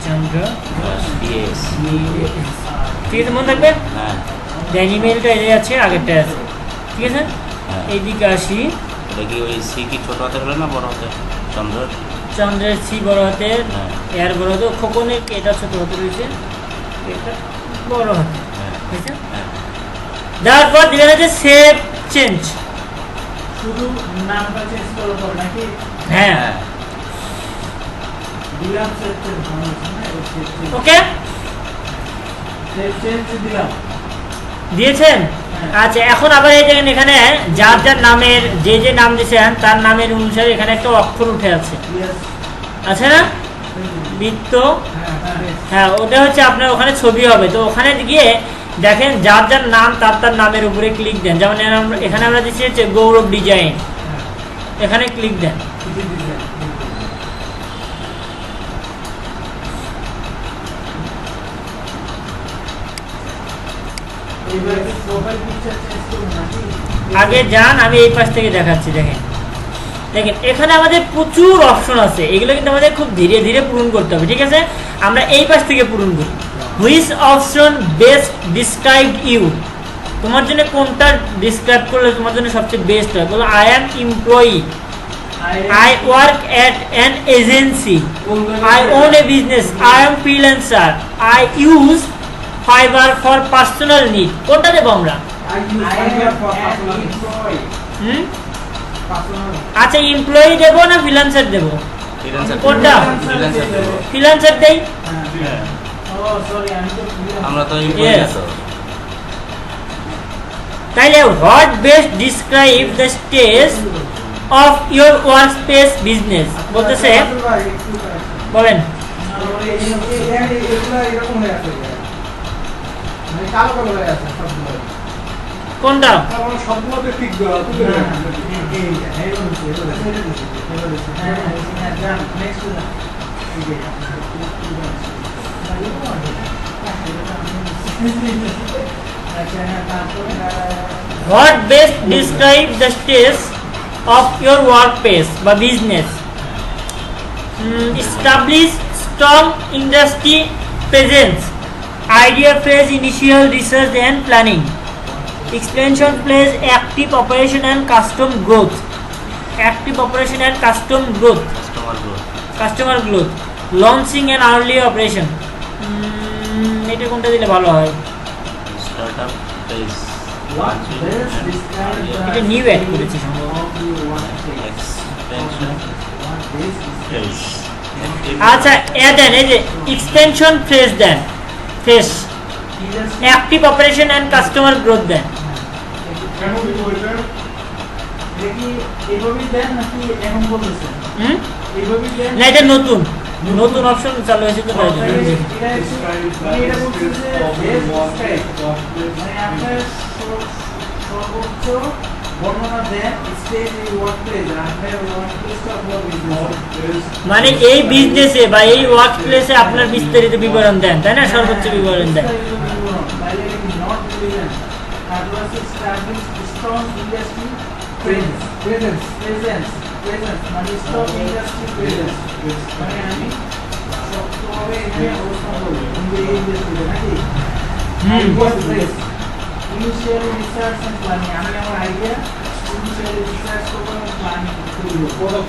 চন্দ্র DAS ঠিক আছে, মনে থাকবে? হ্যাঁ দেন ইমেলটা এনে আছে, আগেরটা আছে, ঠিক আছে? হ্যাঁ। এইদিকে আসি, এটা কি ওই সি কি ছোট হাতে হলো না বড় হাতে চন্দ্র চন্দ্রের সি বড় হাতের, হ্যাঁ এর বড় হাতে, খোকনের এটা ছোট হাতে রয়েছে, এটা বড় হাতে, হ্যাঁ ঠিক আছে? হ্যাঁ দেওয়ার পর দিবেন হচ্ছে সেভ চেঞ্জ। শুধু নামটা চেঞ্জ করার পর নাকি হ্যাঁ, হ্যাঁ দিলাম সেভ চেঞ্জ ভালো আছে না ওকে সেভ চেঞ্জ দিলাম দিয়েছেন। আচ্ছা, এখন আবার এই দেখেন এখানে যার যার নামের যে নাম দিয়েছেন তার নামের অনুসারে এখানে একটা অক্ষর উঠে আছে, ইয়েস আছে না? বৃত্ত, হ্যাঁ হ্যাঁ হ্যাঁ, ওটা হচ্ছে আপনার ওখানে ছবি হবে। তো ওখানে গিয়ে দেখেন যার যার নাম তার নামের উপরে ক্লিক দেন। যেমন এখানে আমরা দিচ্ছি হচ্ছে গৌরব ডিজাইন, এখানে ক্লিক দেন। এইবার প্রোফাইল পিকচার চেঞ্জ করব নাকি আগে যান, আমি এই পাশ থেকে দেখাচ্ছি। দেখেন দেখেন এখানে আমাদের প্রচুর অপশন আছে, এগুলো কিন্তু আমাদের খুব ধীরে ধীরে পূরণ করতে হবে, ঠিক আছে? আমরা এই পাশ থেকে পূরণ করি। Which option best described you, তোমার জন্য কোনটা ডিসক্রাইব করলে তোমার জন্য সবচেয়ে বেস্ট হয়? বলো I am employee, I work at an agency, I own a business, I am freelancer, I use Fiverr for personal need। কোনটা দেবো আমরা? হুম, আচ্ছা, এমপ্লয়ি দেবো না ফ্রিল্যান্সার দেবো? ফ্রিল্যান্সার কোনটা? ফ্রিল্যান্সার দেবো। ফ্রিল্যান্সার দেই। হ্যাঁ আমরা আমরা তো ইমপ্লয়ি Yes. আছো তাইলে what best describe the stage of your work space business বলতেছে, বলেন। কোনটা? কারণ সবগুলোতে ঠিক দেওয়া তুলে দেন। What best describe the stage of your work place বা business. establish strong industry presence, idea phase, initial research and planning, expansion phase, active operation and custom growth, active operation and custom growth, customer growth, launching and early operation. এটা কোনটা দিলে ভালো হয়? Startup phase, What best describe এটা the new add করেছি সম্ভবত। of you want to take? Expansion What best phase, আচ্ছা এ দেন, এই যে এক্সটেনশন ফেজ দেন, phase industry active operation and customer growth দেন। কেন দিব এটা? দেখি এইভাবেই দেন নাকি এখন বলতেছেন? হুম? এইভাবেই দেন? না এটা নতুন নতুন অপশন চালু হয়েছে তো তাই জন্য। এটা actually- এটা বলছে যে best describe। মানে আপনার সর্বোচ্চ বর্ণনা দেন স্টেজ এই ওয়ার্কপ্লেস আপনার ওয়ার্কপ্লেসটা বড় বিজনেস মানে এই বিজনেসে বা এই ওয়ার্ক প্লেসে আপনার বিস্তারিত বিবরণ দেন, তাই না? সর্বোচ্চ বিবরণ দেন। বাইরে নট বিলিয়ন তারপর আছে স্টার্টিং স্ট্রং ইন্ডাস্ট্রি প্রেজেন্স মানে স্ট্রং ইন্ডাস্ট্রি প্রেজেন্স মানে আমি শক্তভাবে এখানে অবস্থান করবো কিন্তু এই ইন্ডাস্ট্রিতে নাকি ইনিশিয়ালি রিসার্চ এন্ড প্ল্যানিং আমি আমার আইডিয়া ইনিশিয়ালি রিসার্চ করবো এবং প্ল্যানিং করবো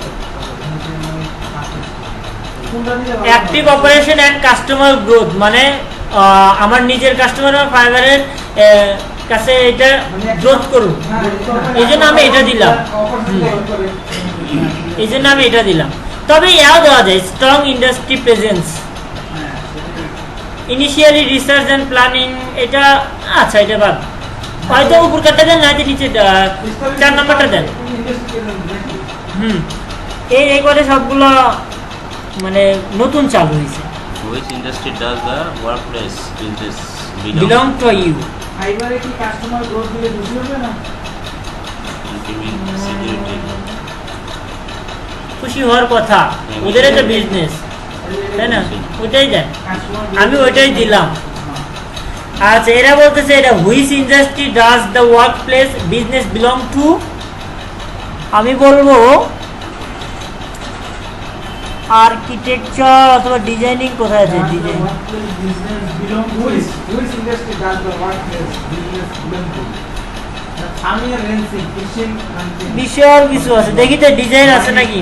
কোনটা দিলে ভালো হয়? Active operation and customer growth মানে আমার নিজের কাস্টমার ফাইবারের কাছে এটা গ্রোথ করুন, এই জন্য আমি এটা দিলাম। এই জন্য আমি এটা দিলাম। তবে ইয়াও দেওয়া যায় strong industry presence, initially research and planning, এটা আচ্ছা এটা বাদ, হয়তো উপরকারটা দেন না নিচে 4 নম্বরটা দেন। এই করে সবগুলো মানে নতুন চালু হয়েছে। which industry does the workplace business belong to you, ফাইবারে কি কাস্টমার গ্রোথ দিলে বেশি হবে না? including security, খুশি হওয়ার কথা, ওদের একটা বিজনেস, তাই না? ওইটাই দেন, আমি ওইটাই দিলাম। আচ্ছা এরা বলতেছে এটা which industry does the work place business belong to, আমি বলবো আর্কিটেকচার অথবা ডিজাইনিং। কোথায় আছে ডিজাইন? বিশাল কিছু আছে, দেখি তো ডিজাইন আছে নাকি।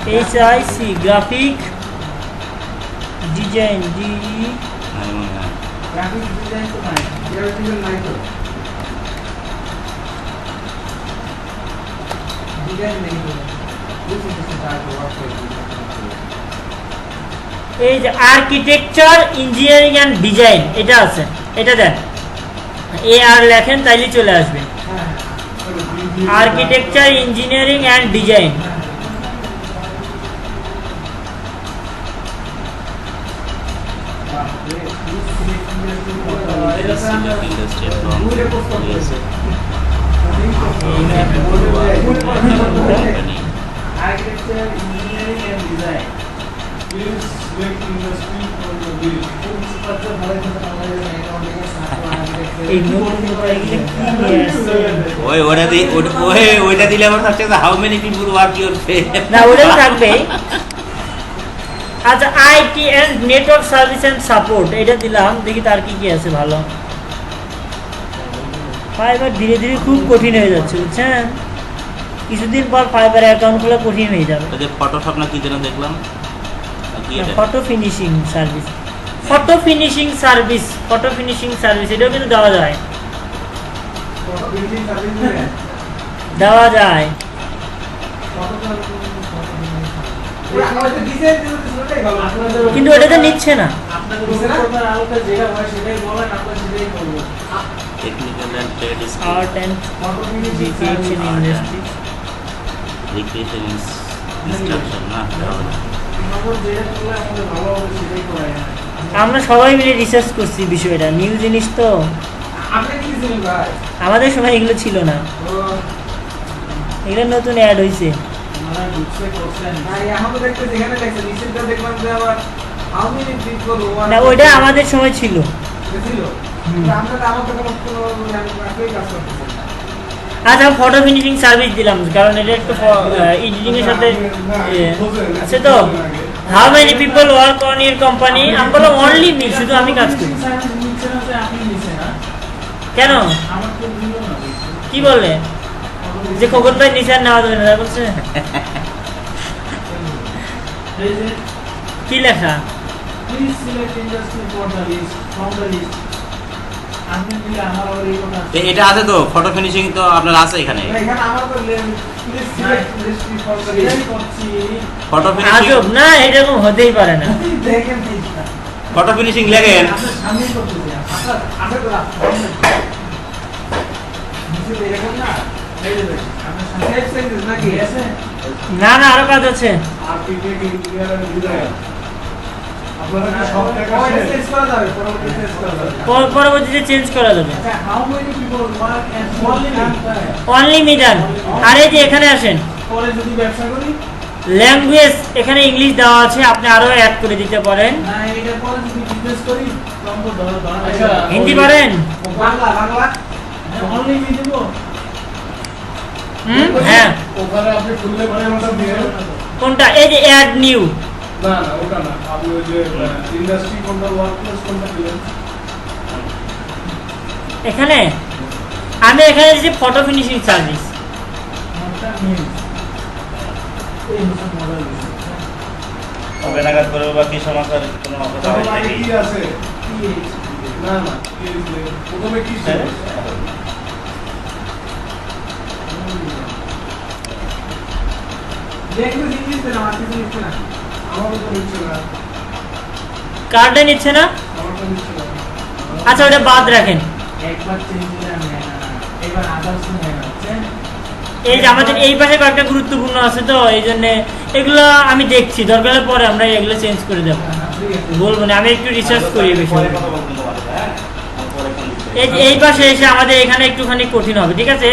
GRAPHIC গ্রাফিক ডিজাইন, নাই মনে হয়। এই যে আর্কিটেকচার ইঞ্জিনিয়ারিং অ্যান্ড ডিজাইন এটা আছে, এটা দেন। আর লেখেন তাইলে চলে আসবে architecture engineering and design. Industry from yes. Company. Architecture, engineering and design. Please select industry for the bill. এই নতুন এগুলো কি নিয়ে আসছে? ওইটা দিলে আমার থাকছে how many people work your ফে, না ওটাও থাকবে। আচ্ছা IT and network service and support এটা দিলাম, দেখি তার কি কি আছে ভালো। ফাইবার ধীরে ধীরে খুব কঠিন হয়ে যাচ্ছে বুঝছেন, কিছুদিন পর ফাইবার অ্যাকাউন্ট খোলা কঠিন হয়ে যাবে। যে ফটোশপ না কি যেন দেখলাম, কি এটা? Photo finishing service, photo finishing service, photo finishing service এটাও কিন্তু দেওয়া যায়, দেওয়া যায়। কিন্তু ওটাতে নিচ্ছে না। Technical and trade skill, art and recreation industry, recreation instruction না এটা হবে না। আমরা সবাই মিলে রিসার্চ করছি বিষয়টা, নিউ জিনিস তো, আমাদের সময় এগুলো ছিল না, এগুলো নতুন অ্যাড হয়েছে। না ওইটা আমাদের সময় ছিল। আচ্ছা ফটো ফিনিশিং সার্ভিস দিলাম কারণ এটা একটু এডিটিং এর সাথে আছে তো। How many people work on your company? আমি বললাম অনলি মি, শুধু আমি কাজ করি। আপনি নিছে না, কেন আমার তো দিল না। কি বলে যে খবর ভাই নিচে আর নেওয়া যাবে না তাই বলছে? এই যে কি লেখা? please select industry for the list from the list. আপনি দিলে আমার আবার এই কথা আছে। এটা আছে তো ফটো ফিনিশিং তো আপনার আছে এখানে। এখানে আমার তো please select industry for the list করছি। ফটো ফিনিশিং আজব না, এরকম হতেই পারে না। দেখেন এইটা ফটো ফিনিশিং লেখেন। আপনার সামনেই করতেছি। আপনার আছে তো নিচে এরকম না, এই যে দেখেন, আপনার সামনে এক সেকেন্ড নাকি আছে? না না, আরো কাজ আছে। আর্কিটেক্ট ইঞ্জিনিয়ার এন্ড ডিজাইন আপনারা কি সব টাকা ওইটা শেষ? চেঞ্জ করা যাবে, পরবর্তীতে চেঞ্জ করা যাবে। পরবর্তীতে চেঞ্জ করা যাবে। আচ্ছা, how many people work and only only me done. আর এই যে এখানে আসেন, পরে যদি ব্যবসা করি ল্যাঙ্গুয়েজ এখানে ইংলিশ দেওয়া আছে, আপনি আরো অ্যাড করে দিতে পারেন। না, এটা পরে যদি বিজনেস করি তখন তো ধরা আচ্ছা, হিন্দি পারেন? বাংলা বাংলা অনলি মি দেব। হ্যাঁ। ওখানে আপনি খুললে পরিমাণটা দিয়ে কোনটা? এই যে অ্যাড নিউ। না না ওটা না, আপনি ওই যে ইন্ডাস্ট্রি কোনটা ওয়ার্কপ্লেস কোনটা দিলেন এখানে আমি এখানে যে ফটো ফিনিশিং সার্ভিস, মনটা নিউ এই হচ্ছে মডেল। কবে নাগাদ করবো বা কি সমাচার কোনো কথা তাহলে হয় আগে নাকি? কি আছে? না না প্রথমে কি ছিল? ল্যাঙ্গুয়েজ ইংলিশ দেন, আমার কিছু লিখতে না। আমারও তো নিচ্ছে না, কার্ডে নিচ্ছে না। আমার তো নিচ্ছে না। আচ্ছা ওটা বাদ রাখেন। একবার চেঞ্জ দিলে আমি এবার আদার্স হয়ে যাচ্ছে। এই যে আমাদের এই পাশে কয়েকটা গুরুত্বপূর্ণ আছে তো এই জন্য এগুলো আমি দেখছি, দরকার হলে পরে আমরা এগুলো চেঞ্জ করে দেবো। ঠিক আছে, বলবো না, আমি একটু রিসার্চ করি এই পরে বিষয়ে। কথা বলবেন তোমার সাথে, হ্যাঁ? পরে ফোন দিচ্ছি। এই পাশে এসে আমাদের এখানে একটুখানি কঠিন হবে, ঠিক আছে?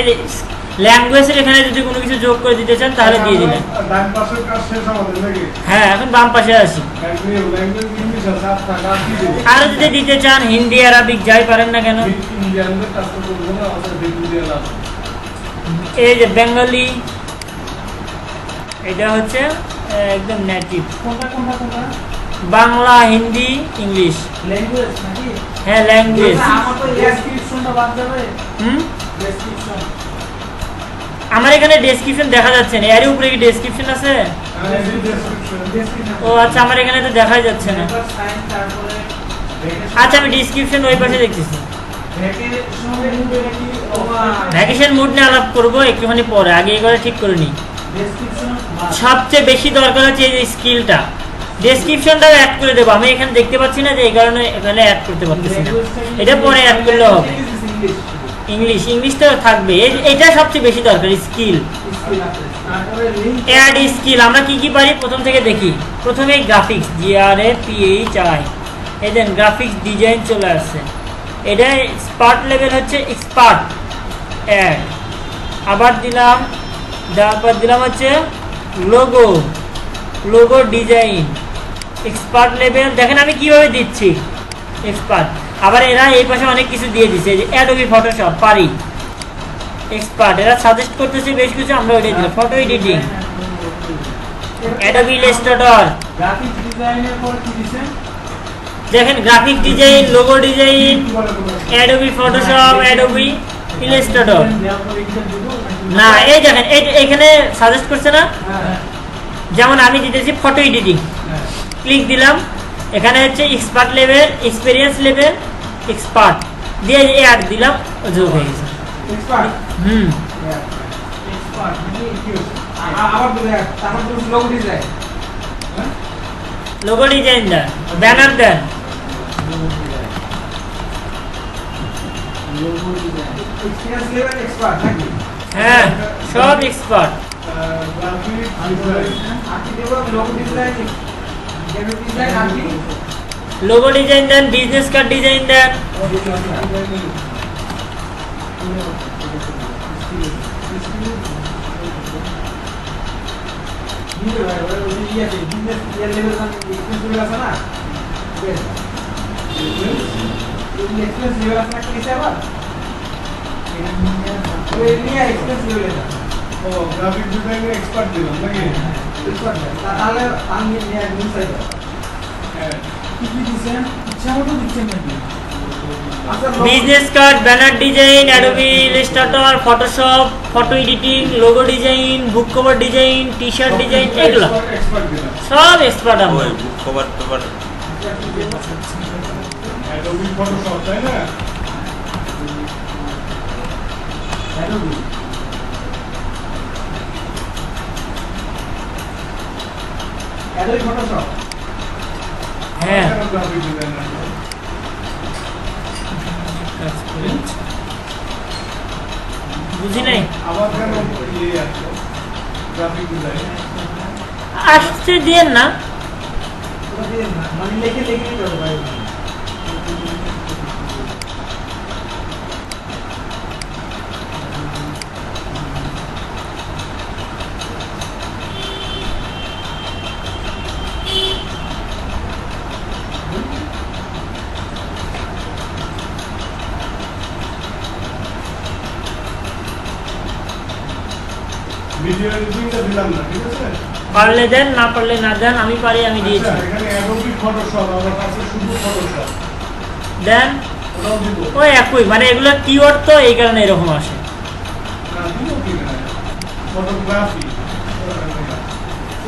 ল্যাঙ্গুয়েজের এখানে যদি কোনো কিছু যোগ করে দিতে চান তাহলে দিয়ে দিলেন। ডান পাশের কাজ শেষ আমাদের নাকি? হ্যাঁ, এখন বাম পাশে আসি। ল্যাঙ্গুয়েজ ইংলিশ আছে, আপনার কাজ কি দেবে? আরো যদি দিতে চান হিন্দি আরবিক যাই পারেন না কেন। ইন্ডিয়ানদের কাজ তো করবো না, আমাদের ইন্ডিয়ান আছে। এই যে বেঙ্গলি, এটা হচ্ছে একদম নেটিভ। কোনটা কোনটা কোনটা বাংলা, হিন্দি, ইংলিশ। ল্যাঙ্গুয়েজ নাকি? হ্যাঁ ল্যাঙ্গুয়েজ। আমার তো ডেসক্রিপশনটা বাদ যাবে। হুম, ডেসক্রিপশন আমার এখানে ডেসক্রিপশন দেখা যাচ্ছে না, এর উপরে কি ডেসক্রিপশন আছে? ডেসক্রিপশন ও আচ্ছা, আমার এখানে তো দেখাই যাচ্ছে না। সাইন, তারপরে আচ্ছা, আমি ডিসক্রিপশন ওই পাশে দেখতেছি। ডেসক্রিপশন ভ্যাকেশন মুড নিয়ে আলাপ করবো একটুখানি পরে, আগে এগুলো ঠিক করে নিই। সবচেয়ে বেশি দরকার হচ্ছে এই যে স্কিলটা, ডেসক্রিপশনটাও অ্যাড করে দেবো। আমি এখানে দেখতে পাচ্ছি না যে এই কারণে এখানে অ্যাড করতে পারতেছি না, এটা পরে অ্যাড করলে হবে। ইংলিশটাও থাকবে, এটা সবচেয়ে বেশি দরকার স্কিল। অ্যাড স্কিল আমরা কি কি পারি প্রথম থেকে দেখি। প্রথমে গ্রাফিক্স, GRAPHI, এই দেন গ্রাফিক্স ডিজাইন চলে আসছে। এটা স্পার্ট লেভেল হচ্ছে এক্সপার্ট অ্যাড। আবার দিলাম, তারপর দিলাম হচ্ছে লোগো ডিজাইন এক্সপার্ট লেভেল। দেখেন আমি কিভাবে দিচ্ছি এক্সপার্ট। আবার এরা এই পাশে অনেক কিছু দিয়ে দিচ্ছে, যে অ্যাডোবি ফটোশপ পারি এক্সপার্ট। এরা সাজেস্ট করতেছে বেশ কিছু, আমরা ওইটাই দিলাম। Photo editing Adobe Illustrator. Graphics ডিজাইনের পর কি দিবেন? দেখেন graphic design, logo design, Adobe Photoshop, Adobe Illustrator. না এই দেখেন এখানে সাজেস্ট করছে না, যেমন আমি দিতেছি ফটো এডিটিং, ক্লিক দিলাম, এখানে হচ্ছে expert level, experience level, expert দিয়ে অ্যাড দিলাম, যোগ হয়ে গেছে। এক্সপার্ট হুম, এক্সপার্ট মানে কি হচ্ছে? আবার বলে তারপর তো লোগো ডিজাইন, লোগো ডিজাইন দেন, ব্যানার দেন। এক্সপিরিয়েন্স লেভেল এক্সপার্ট নাকি? হ্যাঁ, সব expert. Logo design, graphic design আর কি? লোগো ডিজাইন দেন, বিজনেস কার্ড ডিজাইন দেন। ওই নিয়ে এক্সপেন্স লেভেলে না ও গ্রাফিক ডিজাইনে এক্সপার্ট দিলাম নাকি তাহলে আমি নিয়ে একদম সাইড হ্যাঁ কি কি দিছেন ইচ্ছা মতো দিচ্ছেন নাকি আচ্ছা business card, banner design, Adobe Illustrator, Photoshop, photo editing, logo design, বুক cover design, T shirt design, এগুলো এক্সপার্ট দিলাম সব এক্সপার্ট আমরা। ওই বুক কভার পেপার অ্যাডোবি ফটোশপ তাই না অ্যাডোবি অ্যাডোবি ফটোশপ হ্যাঁ গ্রাফিক ডিজাইনার বুঝি নাই, আবার কেন ইয়ে আছে গ্রাফিক ডিজাইন আসছে দিয়ে না। ওটা দিয়ে না মানে লিখে লিখে নিতে হবে ভাই ভিডিও এডিটিংটা দিলাম না ঠিক আছে পারলে দেন, না পারলে না দেন, আমি পারি, আমি দিয়েছি। আচ্ছা, এখানে অ্যাডোবি ফটোশপ আমার কাছে শুধু ফটোশপ দেন ওটাও দিব ওই একই, মানে এগুলো কিওয়ার্ড তো এই কারণে এরকম আসে। না দিব কি না ফটোগ্রাফি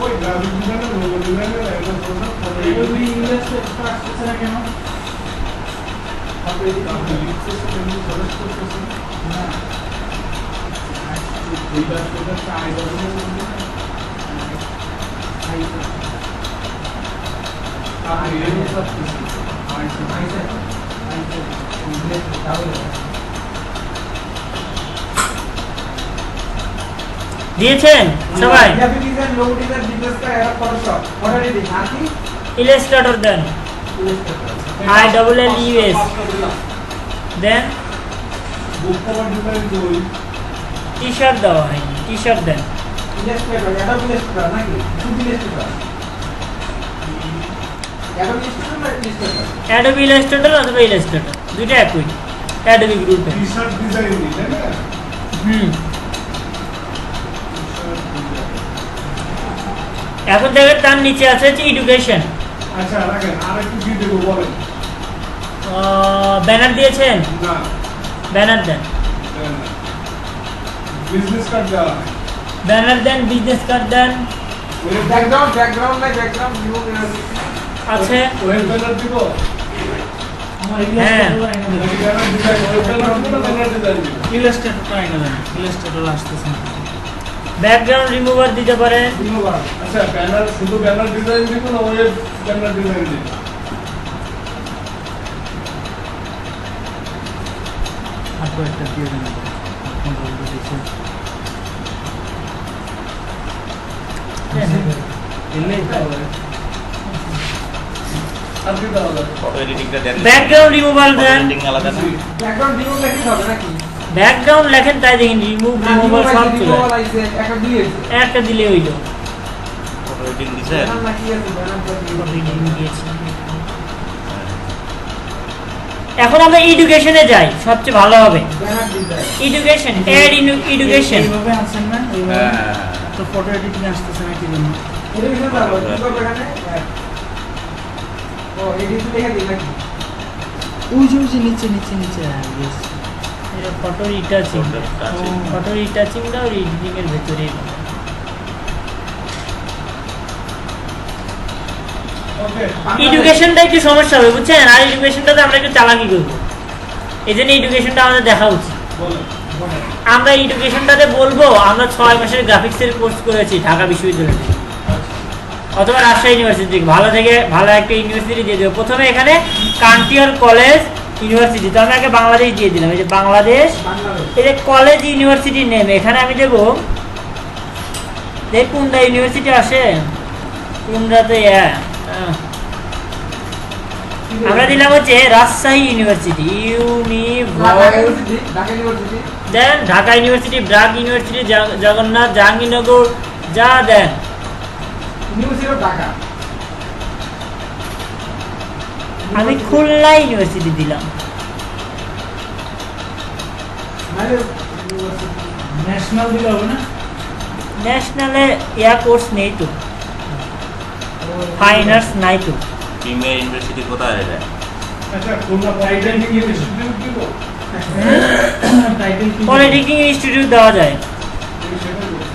ওই গ্রাফিক ডিজাইনার লোগো ডিজাইনার একদম ফটোশপ ফটো অ্যাডোবি ইলাস্ট্রেটর আসছে না কেন আপনি এমনি সার্চ করতেছেন না এইটা সেটা চাই আপনি এর করতেছেন দিয়েছেন সবাই? Graphic design logo design business card আর ফটোশপ ফটো এডিটিং আর কি ইলাস্ট্রেটর দেন, ILLUS দেন। বুক কভার ডিজাইন কই টি শার্ট দেওয়া হয়নি, টি শার্ট দেন। ইলাস্ট্রেটর অ্যাডোবি ইলাস্ট্রেটর নাকি শুধু ইলাস্ট্রেটর অ্যাডোবি ইলাস্ট্রেটর না ইলাস্ট্রেটর অ্যাডোবি ইলাস্ট্রেটর অথবা ইলাস্ট্রেটর দুইটা একই, অ্যাডোবি গ্রুপে। টি-শার্ট ডিজাইন দি তাই না হুম, এখন দেখেন তার নিচে আছে হচ্ছে এডুকেশন। আচ্ছা রাখেন আর একটু কি দেবো বলেন ব্যানার দিয়েছেন? না ব্যানার দেন, বিজনেস কার্ড দেওয়া হয়। ব্যানার দেন, বিজনেস কার্ড দেন। ব্যাকগ্রাউন্ড নাই ব্যাকগ্রাউন্ড ভিউ আছে ওয়েব ব্যানার দিব আমার হ্যাঁ। ব্যানার ডিজাইন ওয়েব ব্যানার দিব ব্যানার ডিজাইন দিব ইলাস্ট্রেটরটা আইনা দেন ইলাস্ট্রেটর আসতেছে না ব্যাকগ্রাউন্ড রিমুভার দিতে পারেন। ধন্যবাদ আচ্ছা ব্যানার শুধু ব্যানার ডিজাইন দিব না ওয়েব ব্যানার ডিজাইন দিব আপনি একটা দিয়ে দেন আপনি বলতে দিচ্ছেন এলে তাহলে আর কি দেওয়া যাবে ফটো এডিটিংটা দেন ব্যাকগ্রাউন্ড রিমুভার ফটো দেন। এডিটিং আলাদা না ব্যাকগ্রাউন্ড ভিউ দেখি হবে নাকি ব্যাকগ্রাউন্ড লেখেন তাই দেখেন রিমুভ রিমুভার সব চলে ভিউ আইছে একটা দিয়েছে একটা দিলে হইলো। ফটো এডিটিং দিছে ব্যানার নাকি আছে ব্যানার দিয়েছি। এখন আমরা এডুকেশনে যাই, সবচেয়ে ভালো হবে। Banner design education, ed education. এইভাবে আনছেন না এইভাবে হ্যাঁ তো ফটো এডিটিং আসতেছে না কি জন্য এডিটিং ভালো কি করবে এখানে ও এডিটিং দেখে দিই নাকি ওই যে নিচে নিচে নিচে ইয়েস এটা ফটো রিটাচিং, ফটো রিটাচিংটা ওর এডিটিং এর ভেতরেই। ওকে এডুকেশনটা একটু সমস্যা হবে বুঝছেন, আর এডুকেশনটাতে আমরা একটু চালাকি করবো, এই জন্য এডুকেশনটা আমাদের দেখা উচিত। বলেন আমরা এডুকেশনটাতে বলবো আমরা 6 মাসের গ্রাফিক্সের কোর্স করেছি ঢাকা বিশ্ববিদ্যালয় থেকে অথবা রাজশাহী ইউনিভার্সিটি থেকে, ভালো থেকে ভালো একটা ইউনিভার্সিটি দিয়ে দেবো। প্রথমে এখানে কান্ট্রিয়ার কলেজ ইউনিভার্সিটি, তো আমি আগে বাংলাদেশ দিয়ে দিলাম, এই যে বাংলাদেশ, বাংলাদেশ এই যে কলেজ ইউনিভার্সিটির নেম, এখানে আমি দেবো দেখ কোনটা ইউনিভার্সিটি আসে কোনটাতে আমরা দিলাম হচ্ছে রাজশাহী ইউনিভার্সিটি, ঢাকা ইউনিভার্সিটি দেন ঢাকা ইউনিভার্সিটি, ব্রাক ইউনিভার্সিটি, জগন্নাথ, জাহাঙ্গীরনগর, যা দেন। ইউনিভার্সিটি অফ ঢাকা আমি খুলনা ইউনিভার্সিটি দিলাম। মানে ন্যাশনাল দিলে হবে না? ন্যাশনালে ইয়া কোর্স নেই তো, ফাইন আর্টস নাই তো। প্রিমিয়ার ইউনিভার্সিটি কোথায় এটা? আচ্ছা কোনটা টাইটেল কি ইনস্টিটিউট দিব? টাইটেল কি? পলিটেকনিক ইনস্টিটিউট দেওয়া যায়। এই সেটাই বলছি।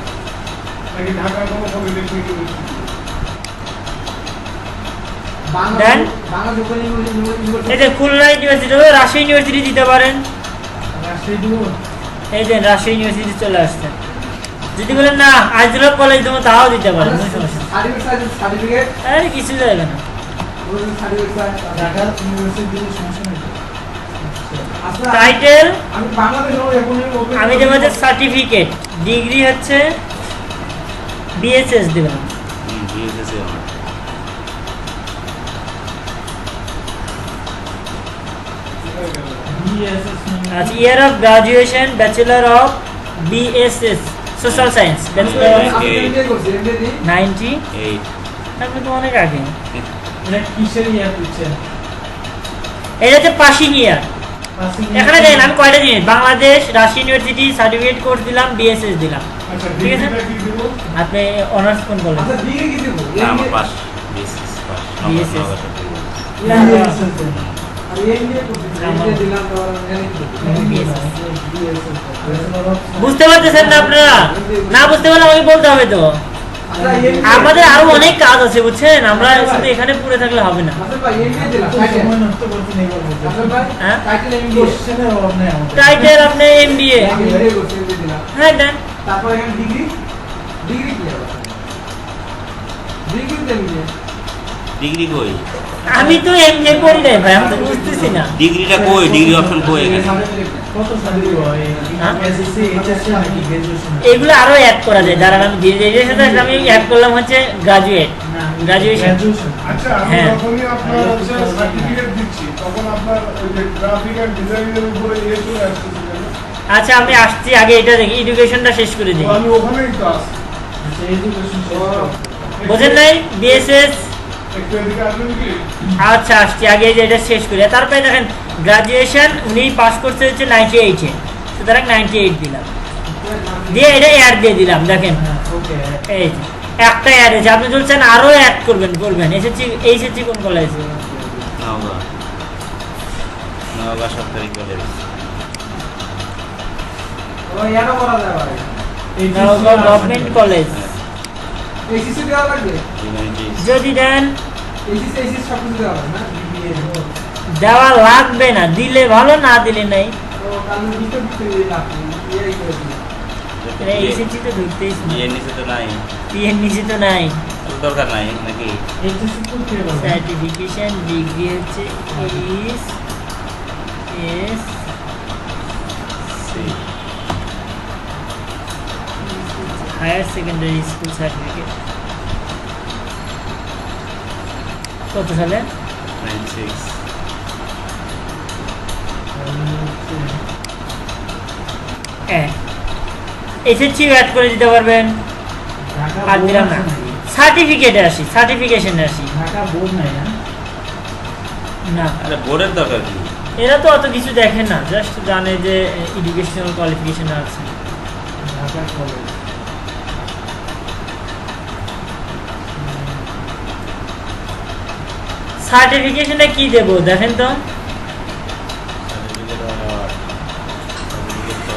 নাকি ঢাকার কোনো পলিটেকনিক ইউনিভার্সিটি? দেন বাংলাদেশ ওপেন ইউনিভার্সিটি এই যে খুলনা ইউনিভার্সিটি, রাজশাহী ইউনিভার্সিটি দিতে পারেন। রাজশাহী দিব। এই যে রাজশাহী ইউনিভার্সিটি চলে আসছে। যদি বলেন না আজরক কলেজ দেবো তাও দিতে পারেন, কোনো সমস্যা নেই। সার্টিফিকেট আরে কিছু যাবে না। ঢাকা ইউনিভার্সিটি দিলে সমস্যা নেই। আচ্ছা টাইটেল আমি বাংলাদেশ ওপেন আমি দেবো যে সার্টিফিকেট, ডিগ্রি হচ্ছে বিএসএস দেবেন। বিএসএসি আমার। বিএসএস আচ্ছা, year of graduation bachelor of BSS social science, bachelor of 90। 8 আপনি তো অনেক আগে। এটা কিসের ইয়ার দিচ্ছেন? এটা হচ্ছে পাসিং ইয়ার। এখানে দেখেন আমি কয়টা জিনিস, Bangladesh, Rajshahi university certificate course দিলাম, বিএসএস দিলাম। আচ্ছা ঠিক আছে। ডিগ্রিটা কি দিব? আপনি অনার্স কোন কলেজ? আচ্ছা ডিগ্রি কি দিব? না আমার পাস বিএসএস পাস BSS নগর সরকারি। আমি এমবিএ করতেছি, এমবিএ দিলাম তো বুঝতে পারতেছেন না আপনারা? না বুঝতে পারলে আমাকে বলতে হবে তো। আমাদের আরো অনেক কাজ আছে বুঝছেন, আমরা শুধু এখানে পড়ে থাকলে হবে না। সময় নষ্ট করতে নেই বলবো। হ্যাঁ কোশ্চেনের অভাব নেই আমাদের। টাইটেল আপনি এমবিএ, হ্যাঁ দেন। তারপর এখানে ডিগ্রি, ডিগ্রি কি হবে? ডিগ্রি দেন। ডিগ্রি কই? আমি তো এমবিএ করি নাই ভাই, আমি তো বুঝতেছি না। ডিগ্রিটা কই? ডিগ্রি অপশন কই এখানে? কত সাবজেক্ট হয়? হ্যাঁ? এসএসসি, এইচএসসি নাকি গ্র্যাজুয়েশন? এগুলো আরো অ্যাড করা যায়, দাঁড়ান আমি দিয়ে দিই। এর সাথে একটা আমি অ্যাড করলাম হচ্ছে গ্রাজুয়েট, গ্রাজুয়েশন। গ্র্যাজুয়েশন। আচ্ছা আমি হ্যাঁ। যখনই আপনার হচ্ছে সার্টিফিকেট দিচ্ছি তখন আপনার ওই যে গ্রাফিক এন্ড ডিজাইনের উপরে চলে আসতেছে কেন? আচ্ছা আমি আসছি, আগে এটা দেখি, এডুকেশনটা শেষ করে দিই। তো আমি ওখানেই তো আসছি। আচ্ছা এডুকেশন বোঝেন নাই? বিএসএস। একটু এদিকে আসবেন কি? আচ্ছা আসছি, আগে এই যে এটা শেষ করি। তারপরে দেখেন গ্রাজুয়েশন উনি পাস করতে হচ্ছে 98-এ, সুতরাং 98 দিলাম, দিয়ে এটা অ্যাড দিয়ে দিলাম। দেখেন ওকে। এই যে একটা অ্যাড আছে, আপনি বলছেন আরো অ্যাড করবেন করবেন। এসেছি কোন কলেজে? নওগাঁ। নওগাঁ সরকারি কলেজ। ও ইয়াটা করা যায় ভাই। Naogaon government college. এইচএসসি দেওয়া লাগবে। হিউম্যানিটিজ। যদি দেন এইচএসসি সব কিছু দেওয়া হবে না? বিবিএ দেওয়া লাগবে না, দিলে ভালো, না দিলে নাই। তো কারণ ভিতর ভিতর এই লাগবে। এই করে দিই। এসেছি তো ঢুকতেই এর নিচে তো নাই। পিএন নিচে তো নাই। তো দরকার নাই নাকি? এইচএসসি করতে হবে। সার্টিফিকেশন ডিগ্রি হচ্ছে S higher secondary school certificate. কত সালে? 96। হ্যাঁ, এসএসসি অ্যাড করে দিতে পারবেন। ঢাকা আর দিলাম না, বোর্ড আছে নাকি? সার্টিফিকেটে আসি, সার্টিফিকেশনে আসি। ঢাকা বোর্ড নাই না? না, আরে বোর্ডের দরকার কি? এরা তো অত কিছু দেখে না, জাস্ট জানে যে এডুকেশনাল কোয়ালিফিকেশন আছে। ঢাকা কলেজ। সার্টিফিকেশনে কি দেবো দেখেন তো? সার্টিফিকেট আর সার্টিফিকেট তো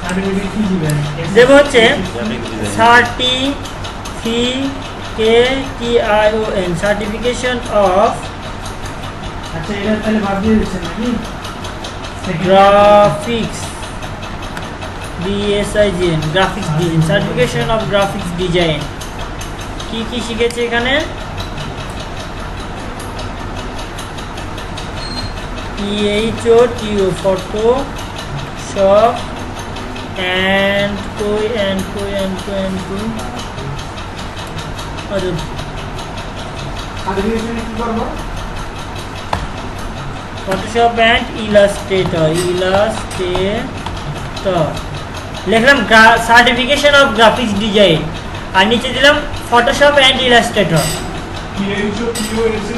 সার্টিফিকেট কি দিবেন? দেবো হচ্ছে graphic design. Certification, certification of আচ্ছা এটা তাহলে বাদ দিয়ে দিচ্ছেন নাকি? Graphics, BSIGN, graphics design, certification of graphics design. কি কি শিখেছে এখানে? PHOTO, ফটোশপ and সার্টিফিকেশনে কি করব? ফটোশপ অ্যান্ড ইলাস্ট্রেটর লিখলাম সার্টিফিকেশন অফ গ্রাফিক্স ডিজাইন, আর নিচে দিলাম Photoshop and Illustrator. PHO, POSH,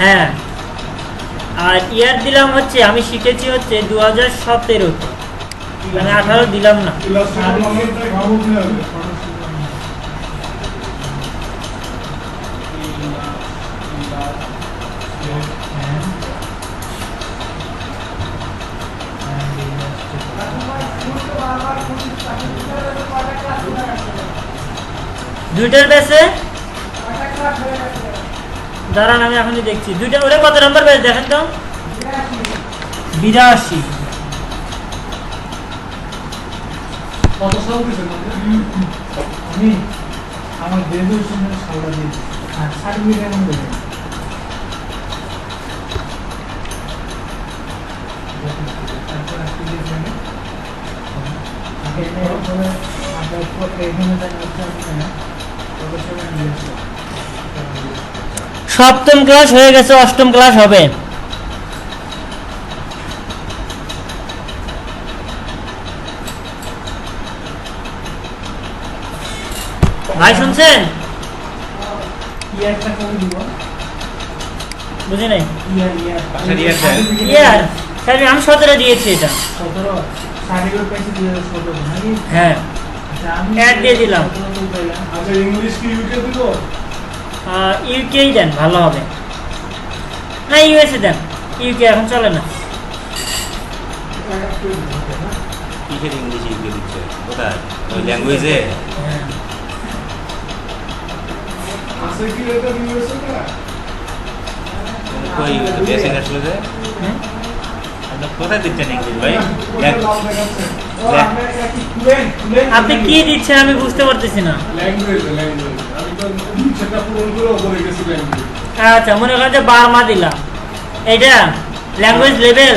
হ্যাঁ? হ্যাঁ, আর ইয়ার দিলাম হচ্ছে আমি শিখেছি হচ্ছে 2017-তে, মানে 18 দিলাম না। ইলাস্ট্রেটর মানটা খাবো কি হবে দুইটার ব্যাচে দাঁড়ান আমি এখনই দেখছি। দুইটা ওটা কত নম্বর ব্যাচ দেখেন তো? 82। কত সাল দিছেন আমি আমার গ্রাজুয়েশনের সালটা দিয়েছি আর সার্টিফিকেট এখন দেবেন তারপর আজকে দিয়েছেন সপ্তম ক্লাস হয়ে গেছে, অষ্টম ক্লাস হবে। ভাই শুনছেন? ইয়ারটা কবে দিব বুঝি নাই। বাসার ইয়ার দেন। ইয়ার স্যার আমি 17 দিয়েছি এটা। 17 সার্টিফিকেট পাইছি 2017 নাকি হ্যাঁ আচ্ছা আমি Add দিয়ে দিলাম। 17 পাইলাম আচ্ছা ইংলিশ কি ইউকে দিব ইউকেই দেন, ভালো হবে। না ইউএসএ দেন, ইউকে এখন চলে না। কিসের ইংলিশ ইউকে দিচ্ছে কোথায় ওই ল্যাঙ্গুয়েজে হ্যাঁ। আছে কি এটা ইউএসএ না কই বেসিক আসলে যে হুম? আপনি কোথায় দিচ্ছেন ইংলিশ ভাই লাল দেখাচ্ছে ও আপনি কি খুলেন আপনি কি দিচ্ছেন আমি বুঝতে পারতেছি না। ল্যাঙ্গুয়েজ আমি তো সেটা পূরণ করে বলে গেছি ল্যাঙ্গুয়েজ আচ্ছা মনে করেন যে বার্মা দিলাম, এটা ল্যাঙ্গুয়েজ লেভেল।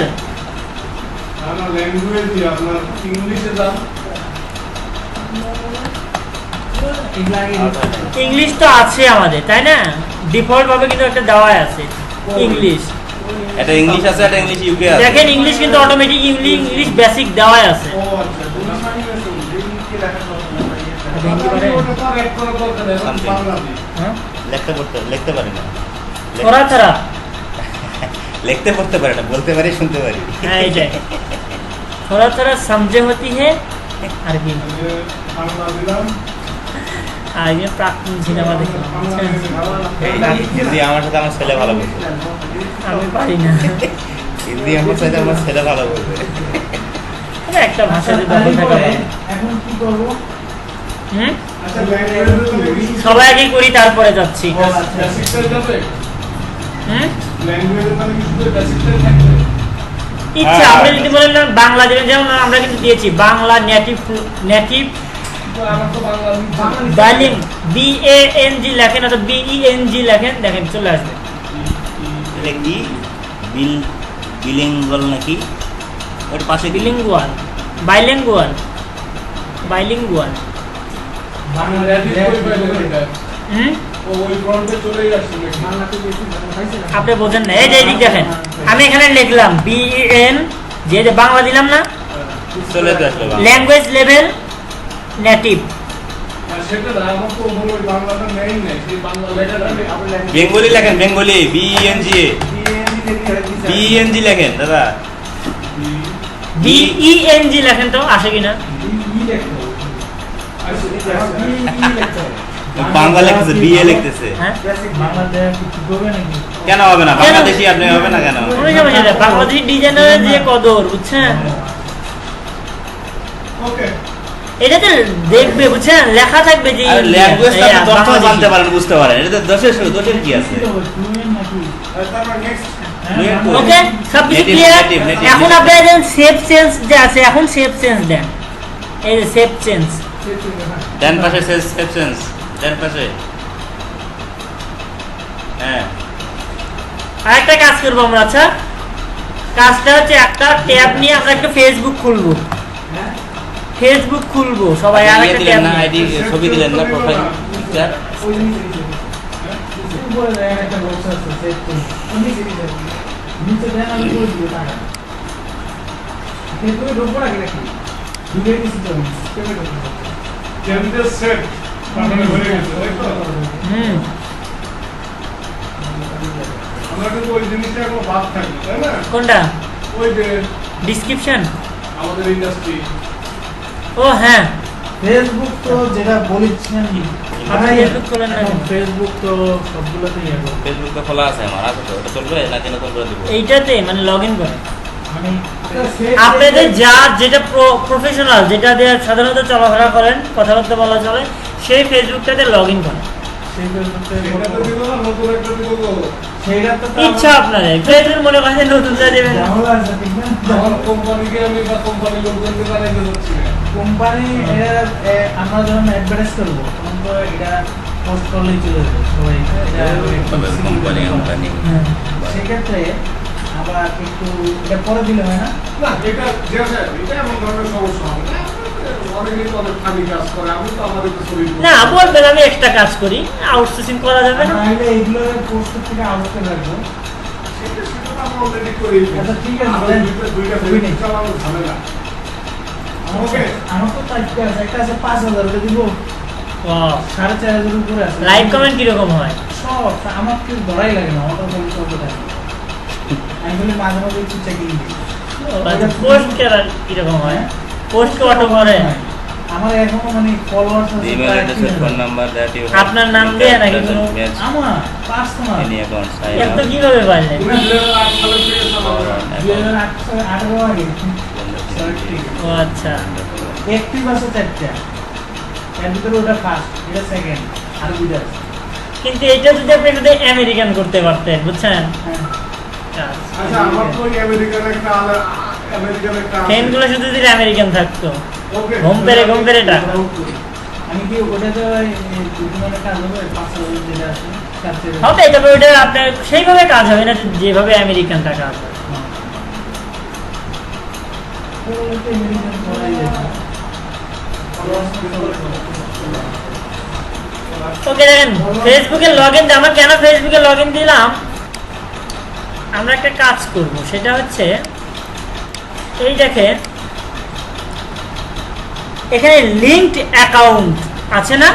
না ল্যাঙ্গুয়েজ দিয়ে আপনার ইংলিশে যান এগুলা আগে ইংলিশ তো আছে আমাদের, তাই না? ডিফল্ট ভাবে কিন্তু একটা দেওয়াই আছে ইংলিশ। এটা ইংলিশ আছে এটা ইংলিশ ইউকে আছে দেখেন ইংলিশ কিন্তু অটোমেটিক ইংলিশ বেসিক দেওয়াই আছে। ও আচ্ছা দুটো মানে কি লেখা হিন্দি পারে? ওটা তো এক করা দরকার নেই Something. বাংলা দিয়ে হ্যাঁ? লিখতে পারি না থোড়া থোড়া। লিখতে পড়তে পারি না বলতে পারি শুনতে পারি হ্যাঁ এইটাই। थोड़ा थोड़ा समझे होती है अरबी। বাংলা দিলাম আর ये প্রাক্তন সিনেমা দেখি এই হিন্দি আমার সাথে আমার ছেলে ভালো বলছে আমি পারি না। হিন্দি আমার সাথে আমার ছেলে ভালো বলছে এটা একটা ভাষাতে দখল থাকা ভালো। এখন কি করব হুম? আচ্ছা ল্যাঙ্গুয়েজ সবাই আগে করি তারপরে যাচ্ছি। বেসিকটা যাবে হুম? ল্যাঙ্গুয়েজের মানে কি শুধু বেসিকটা থাকবে ইচ্ছা হ্যাঁ। আপনি যদি বলেন না বাংলা দেবেন, যেমন আমরা কিন্তু দিয়েছি বাংলা নেটিভ আমার তো বাংলা বাইলিং BANG লেখেন অথবা BENG লেখেন, দেখেন চলে আসবে। এটা কি বিলিঙ্গল নাকি ওর পাশে বিলিঙ্গুয়াল, বাইলিঙ্গুয়াল, বাইলিঙ্গুয়াল। বাংলা ল্যাঙ্গুয়েজ কই পাইলেন এটা হুম? ও ওই ফ্রন্টে চলেই আসছে নাকি বাংলাতে বেশি ভালো পাইছে না আপনি বোঝেন না, এই যে এদিক দেখেন আমি এখানে লিখলাম BEN, যে বাংলা দিলাম না, চলে তো আসলো বাংলা। Language level native. আর সেটা না আমার তো ওখানে ওই বাংলাটা নেই নাই সেই বাংলা লেখাটা নেই বেঙ্গলি লেখেন বেঙ্গলি বিএনজি লেখেন দাদা BENG লেখেন তো আসে কিনা। বাংলা লিখতেছে বিএ লিখতেছে হ্যাঁ বাংলাতে কিছু করবে নাকি কেন হবে না বাংলাদেশি আপনি হবে না কেন কোনো সমস্যা নেই, বাংলাদেশি ডিজাইনারের যে কদর বুঝছেন, ওকে এটাতে দেখবে বুঝছেন লেখা থাকবে যে আর ল্যাঙ্গুয়েজটা এই, আপনি দশটা বাংলাদেশি। জানতে পারেন বুঝতে পারেন এটা তো দোষের কি আছে ফ্লুয়েন্ট নাকি তারপর নেক্সট Fluent কই? ওকে সবকিছু Native, ক্লিয়ার। native, native, এখন native. আপনারা দেন সেভ চেঞ্জ যে আছে, এখন সেভ চেঞ্জ দেন, এই যে সেভ চেঞ্জ। ডান পাশে সেপশনস ডান পাশে হ্যাঁ আরেকটা কাজ করবো আমরা। আচ্ছা কাজটা হচ্ছে একটা ট্যাব নিয়ে আমরা একটা ফেসবুক খুলবো, ফেসবুক খুলবো সবাই আর ইয়ে একটা দিলেন ট্যাব না নিয়ে। আইডি ছবি দিলেন না প্রোফাইল পিকচার ওই জিনিস উপরে দেন একটা বক্স আছে সেট করুন অনেক জিনিস আছে নিচে দেন আমি করে দিব টাকা কিন্তু ঢোকবো নাকি নাকি ঢুকে দিচ্ছি তো কেমন ঢোকবো ক্যান্ডিডেট সেট তারপরে হয়ে গেছে তাই তো হুম আমরা কিন্তু ওই জিনিসটা কোনো বাদ থাকবে তাই না? কোনটা? ওই যে ডিসক্রিপশন? আমাদের ইন্ডাস্ট্রি ও হ্যাঁ, ফেসবুক তো যেটা বলেছেন আপনি ফেসবুক খোলেন না এখন কেন? ফেসবুক তো সবগুলোতেই এখন ফেসবুক তো খোলা আছে আমার, আছে তো, ওটা চলবে নাকি নতুন করে দিব? এইটাতে মানে লগ ইন করে মানে আপনাদের যা যেটা প্রফেশনাল, যেটা দিয়ে সাধারণত চলাফেরা করেন, কথাবার্তা বলা চলে, সেই ফেসবুকটাতে লগ ইন করেন। সেই ফেসবুকটা সেটা তো দিল না, নতুন একটা দিল তো। সেইটা তো ইচ্ছা আপনাদের ফেসবুক মনে করেন নতুন যা দেবেন। ঝামেলা আছে ঠিক না? আমার কোম্পানিকে আমি বা কোম্পানির লোকজনকে জানাইতে যাচ্ছি না। কোম্পানি আমরা যখন অ্যাডভার্টাইজ করবো তখন তো এটা পোস্ট করলেই চলে যাবে সবাই এটা কোম্পানি হ্যাঁ। সেক্ষেত্রে আবার একটু এটা পরে দিলে হয় না? না, এটা যে আছে, এটা এমন ধরনের সমস্যা হবে না। অনেকেই তো অনেক খালি কাজ করে, আমি তো আমাদের তো শরীর না বলবেন আমি এক্সট্রা কাজ করি, আউটসোর্সিং করা যাবে না? তাহলে এইগুলো পোস্ট থেকে আউটকে রাখবো। সেটা তো আমরা অলরেডি করেই ফেলেছি। আচ্ছা, ঠিক আছে, আরো বলেন। দুইটা খুবই নেই। চালানো ঝামেলা। ওকে। আমার তো চারটে আছে, একটা আছে 5,000 ওটা দিব, 4,500 উপরে আছে। লাইভ কমেন্ট কিরকম হয়? সব আমার কিছু ধরাই লাগে না, অটো ফোন করতে থাকে। আমি বলি মাঝে মাঝে একটু চেকিং দিই। পোস্ট কিরকম হয়? পোস্ট অটো করে? আমার এখনো মানে ফলোয়ার্স আছে ইমেল প্রায় address 3,000 phone number that you আপনার নাম দিয়ে নাকি কোনো- আমার পার্সোনাল এনি অ্যাকাউন্ট সাইন এত কিভাবে পারলেন? তুমি 2008 সালের থেকে চালানো। 2018 আগে ও আচ্ছা, অ্যাক্টিভ আছে 4টা, এর ভিতরে ওটা ফার্স্ট, এটা সেকেন্ড, আর দুইটা আছে। কিন্তু এটা যদি আপনি যদি আমেরিকান করতে পারতেন, বুঝছেন? হ্যাঁ। আচ্ছা, আমার তো ওই আমেরিকান একটা আছে। ফ্রেন্ডগুলো শুধু যদি আমেরিকান থাকতো, ওকে। ঘুম পেরে টাকা। আমি কি ওটাতে দুজনের কাজ হবে 5,000 যেটা আছে তার থেকে হবে, তবে ওইটা আপনার সেইভাবে কাজ হবে না যেভাবে আমেরিকান টাকা আছে। তো ওটা ইংরেজি করাই যায়। ওকে দেখেন, ফেসবুকে লগ ইন, আমরা কেন ফেসবুকে লগ ইন দিলাম, আমরা একটা কাজ করব, সেটা হচ্ছে এই দেখেন এখানে লিঙ্কড অ্যাকাউন্ট আছে না,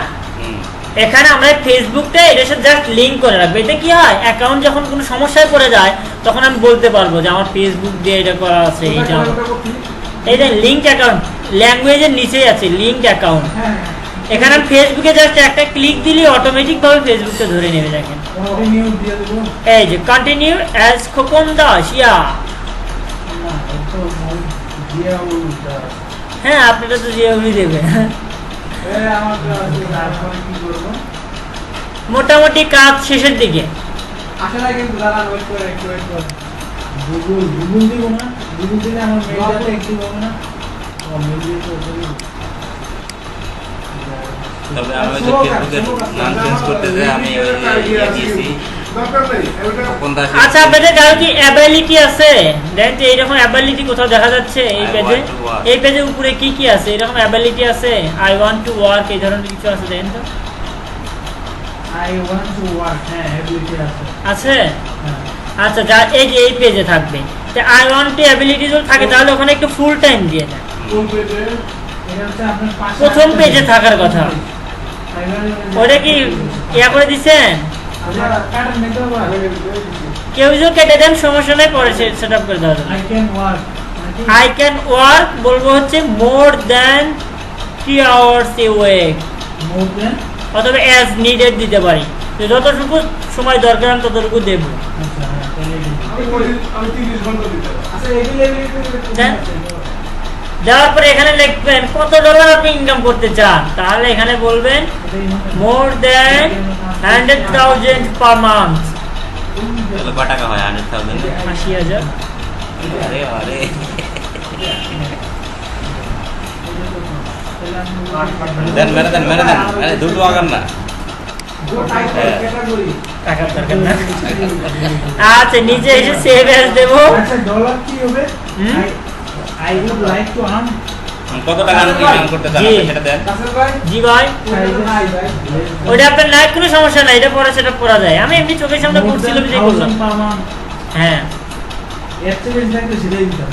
এখানে আমরা ফেসবুকটা এটার সাথে জাস্ট লিঙ্ক করে রাখবো। এতে কি হয়, অ্যাকাউন্ট যখন কোনো সমস্যায় পড়ে যায় তখন আমি বলতে পারবো যে আমার ফেসবুক দিয়ে এটা করা আছে, এইটা এই যে লিঙ্কড অ্যাকাউন্ট, ল্যাঙ্গুয়েজের নিচেই আছে লিঙ্কড অ্যাকাউন্ট। হ্যাঁ, এখানে আমি ফেসবুকে জাস্ট একটা ক্লিক দিলে অটোমেটিক ভাবে ফেসবুকটা ধরে নেবে। দেখেন ওটা নিউ দিয়ে দেবো। এই যে কন্টিনিউ অ্যাজ খোকন দাস, ইয়া না, এটা দিয়ে উল্টা। হ্যাঁ আপনারা তো যেভাবে দেবে। আমার তারপরে কি করবো? মোটামুটি কাজ শেষের দিকে। আসলে কিন্তু দাঁড়ান, ওয়েট করে একটু ওয়েট করে। গুগল দিব না, গুগল দিলে আমার মেইলটাতে অ্যাক্টিভ হবে না। ও মেইল দিয়ে তো ওপেনই তবে আমি ওই যে ফেসবুকের নাম চেঞ্জ করতে যাই, আমি ওই ইয়ে দিয়েছি দরকার নেই, ওটা কোন দাস। আচ্ছা আপনাদের কারো কি অ্যাবিলিটি আছে? দেখেন তো এইরকম অ্যাবিলিটি কোথাও দেখা যাচ্ছে এই I পেজে? want to work. এই পেজের উপরে কি কি আছে এরকম অ্যাবিলিটি আছে? আই ওয়ান্ট টু ওয়ার্ক, এই ধরনের কিছু আছে দেখেন তো। আই ওয়ান্ট টু ওয়ার্ক, হ্যাঁ অ্যাবিলিটি আছে। আছে? হ্যাঁ। আচ্ছা যা এই যে এই পেজে থাকবে, আই ওয়ান্ট টু অ্যাবিলিটি যদি থাকে তাহলে ওখানে একটু ফুল টাইম দিয়ে দেন। কোন পেজে? এটা হচ্ছে আপনার পাশে প্রথম পেজে থাকার কথা। ওটা কি ইয়া করে দিচ্ছেন? আপনার কাটার নিতে হবে। কেউ যদি কেটে দেন সমস্যা নেই, পরে সেট আপ করে দেওয়া যাবে। I can work, I can work বলবো হচ্ছে more than 3 hours a week, মোর দেন। অথবা অ্যাজ নিডেড দিতে পারি, তো যতটুকু সময় দরকার আমি ততটুকু দেবো। আচ্ছা হ্যাঁ, তাহলে আমি 30 ঘন্টা দিতে পারি। আচ্ছা এগুলো দেন। দেওয়ার পরে এখানে লিখবেন কত ডলার আপনি ইনকাম করতে চান, তাহলে এখানে বলবেন মোর দ্যান 100,000 পার মান্থ, তাহলে কত টাকা হয়? 100,000? 80,000। আরে আরে দেন মেরে দেন আরে দুটো আগান না। টাকার দরকার না। আচ্ছা নিচে এসে সেভ অ্যাজ দেবো। আচ্ছা ডলার কি হবে? হুম? I would like to earn. কত টাকা ইনকাম করতে চান জি। আপনি সেটা দেন। জি ভাই, ওইটা আপনার লাইভ কোনো সমস্যা নাই, এটা পরে সেটা করা যায়। আমি এমনি চোখের সামনে করছিলাম যে করলাম। হ্যাঁ এর চেয়ে বেশি থাকলে সেটাই দিতাম।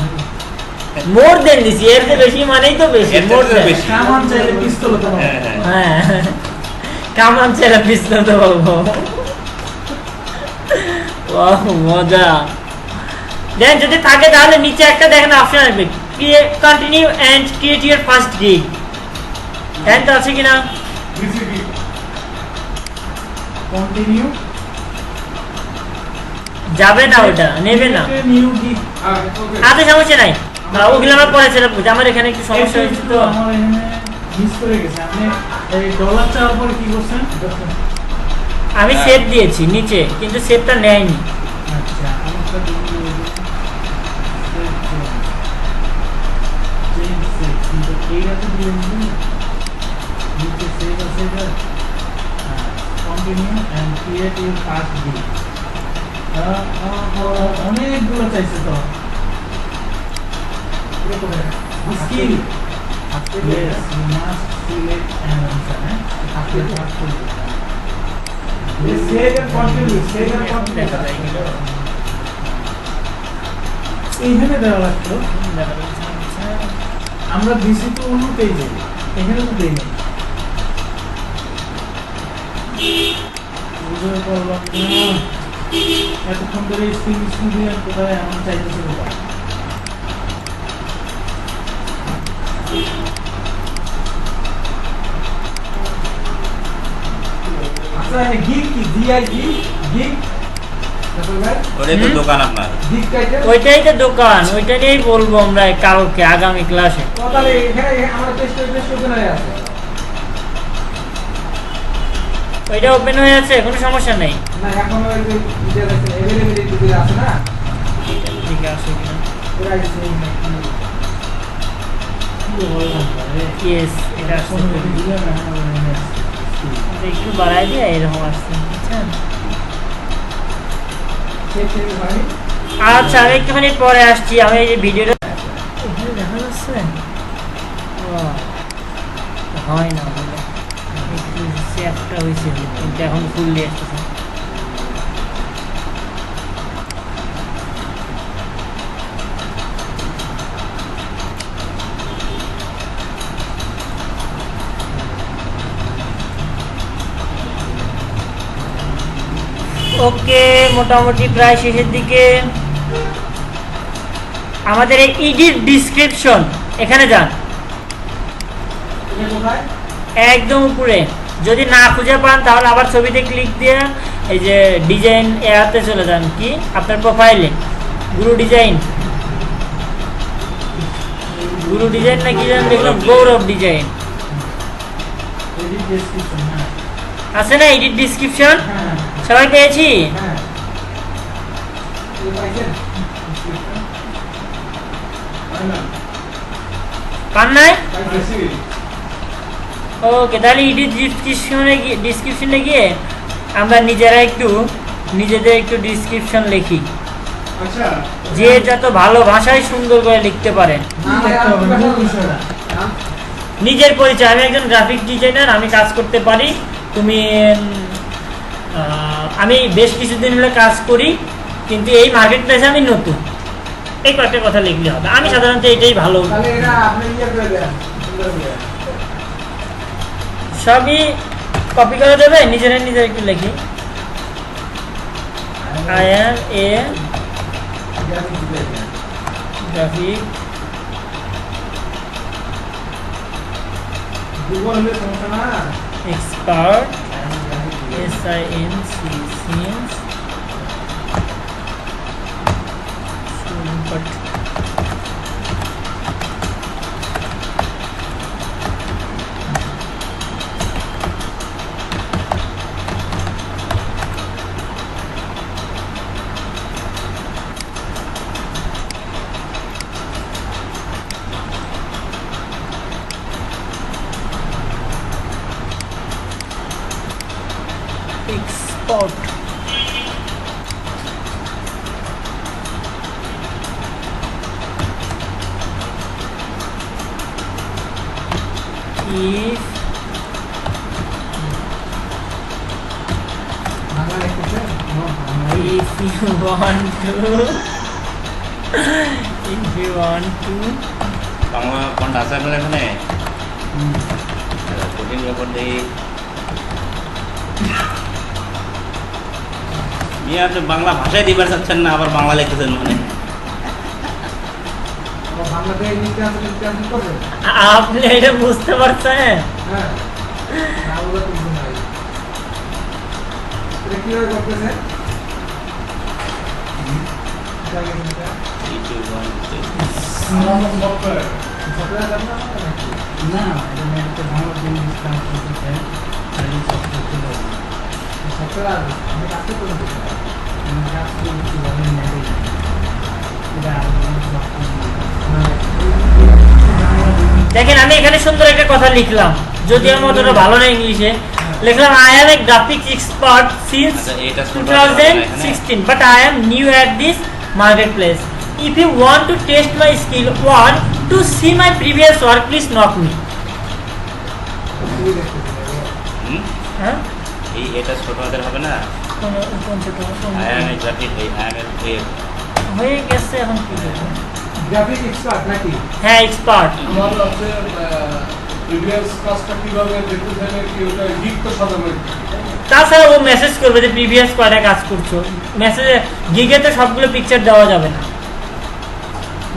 মোর দেন দিছি, এর চেয়ে বেশি মানেই তো বেশি। এর চেয়ে মোর তো দেন। বেশি। কামান চাইলে পিস্তল তো হ্যাঁ হ্যাঁ। হ্যাঁ কামান ছেড়ে পিছনে তো বলবো। ওয়াও মজা। দেন যদি থাকে তাহলে নিচে একটা দেখেন অপশন আসবে, continue and create your first gig. End আছে কিনা? BCG কন্টিনিউ যাবে না, ওটা নেবে না। New gig. ওকে আচ্ছা সমস্যা নাই, ওগুলো আমার পরে সেটা বুঝি। আমার এখানে একটু সমস্যা হয়েছে তো, আমার এখানে মিস করে গেছে। আপনি এই ডলার চাওয়ার পরে কি করছেন? আমি সেভ দিয়েছি নিচে, কিন্তু সেভটা নেয়নি। আচ্ছা আমারটা কিন্তু এইটাতে দিয়ে দিন নিচে সেভ আছে এটা continue and create your first gig. অনেকগুলো চাইছে তো skill. Yes, you must select an answer. Save and continue. Save and continue. এইখানে দেওয়া লাগতো। আমরা দিছি তো অন্য পেজে, এখানে তো দেই নাই। বুঝতে পারলাম না। এতক্ষণ ধরে স্ক্রিন কোথায় আমার চাইতেছে কোথায়? আচ্ছা গিগ কি জিআইজি গিগ? ওটাই তো দোকান আপনার। গিগ কাইতে ওইটাই তো দোকান, ওইটা নিয়েই বলবো আমরা কালকে আগামী ক্লাসে। তাহলে এখানে আমরা টেস্ট ওপেন হয়ে আছে। ওইটা ওপেন হয়ে আছে, কোনো সমস্যা নেই। না এখন ওই যে ডিটেইল আছে अवेलेबिलिटी দিলে আছে না? ঠিক আছে কিনা? ওরা আছে কি বললাম রে? ইয়েস, এটা আসছে। কোন দিলে না না একটু বাড়াই দিয়ে এরকম আসছে, বুঝছেন? চেক ভাই আচ্ছা আমি একটুখানি পরে আসছি। আমি এই যে ভিডিওটা এখানে দেখা যাচ্ছে, হয় না বলে একটু সেফটা হয়েছে, কিন্তু এখন ফুললি আসতেছে। ওকে, মোটামুটি প্রায় শেষের দিকে। আমাদের এই ইডিট ডিসক্রিপশন এখানে যান, এটা কোথায়? একদম উপরে। যদি না খুঁজে পান তাহলে আবার ছবিতে ক্লিক দিয়ে এই যে ডিজাইন এতে চলে যান, কি আপনার প্রোফাইলে গুরু ডিজাইন, গুরু ডিজাইন না কি জানেন দেখলাম, গৌরব ডিজাইন এডিট ডেসক্রিপশন। হ্যাঁ আছে না এডিট ডিসক্রিপশন? হ্যাঁ সবাই পেয়েছি? হ্যাঁ এই পাইছেন? পান নাই? পাইছি ওকে, তাহলে এডিট ডিসক্রিপশনে গিয়ে আমরা নিজেরা একটু নিজেদের একটু ডিসক্রিপশন লিখি, আচ্ছা যে যত ভালো ভাষায় সুন্দর করে লিখতে পারে। না দেখতে হবে মূল বিষয়টা। নিজের পরিচয়, আমি একজন গ্রাফিক ডিজাইনার, আমি কাজ করতে পারি। তুমি আমি বেশ কিছুদিন হলে কাজ করি, কিন্তু এই মার্কেট প্লেসে আমি নতুন। এই কয়েকটা কথা লিখলে হবে। আমি সাধারণত এটাই ভালো, তাহলে এটা আপনি ইয়ে করে দেন সুন্দর করে। সবই কপি করে দেবে, নিজেরা নিজের একটু লিখি। I am a graphic Google হলে সমস্যা না। expert, SINC, science, but export. If Bangla লিখতেছেন? if you want to if you want to Bangla font আছে আপনার এখানে? কঠিন ব্যাপার দেখি নিয়ে আপনি বাংলা ভাষায় দিবার চাচ্ছেন না, আবার বাংলা লিখতেছেন মানে। আবার বাংলা থেকে ইংলিশ ট্রান্সলেট করবেন? আপনি এটা বুঝতে পারছেন? হ্যাঁ, না বলে তো বুঝুন নাই। এটা কিভাবে করতেছেন? সফটওয়্যার সফটওয়্যার জানেন না নাকি? না, এটা নেটে বাংলা থেকে ইংলিশ ট্রান্সলেট করতে হয়। আর এই সফটওয়্যার চলে আসবে। সফটওয়্যার আছে, আমি কাজটা করে দিতে পারি। আমি কাজ করে দিতে পারি নেটে। এটা দেখেন আমি এখানে সুন্দর একটা কথা লিখলাম, যদি আমার অতটা ভালো না ইংলিশে, লিখলাম I am a graphics expert since আচ্ছা, এটা ছোট 2016 but I am new at this market place. If you want to test my skill want to see my previous work please knock me. হুম? হ্যাঁ, এটা ছোট হাতের হবে না? কোন ছোট I am a graphic, I am a হয়ে গেছে এখন কি করবো? গ্রাফিক এক্সপার্ট নাকি? হ্যাঁ এক্সপার্ট। আমার আছে প্রিভিয়াস কাজটা কিভাবে দেখতে চাইলে কি ওটা গিগ তো সাজানো তাছাড়া ও মেসেজ করবে যে প্রিভিয়াস কয়টা কাজ করছো। মেসেজে গিগে তো সবগুলো পিকচার দেওয়া যাবে না,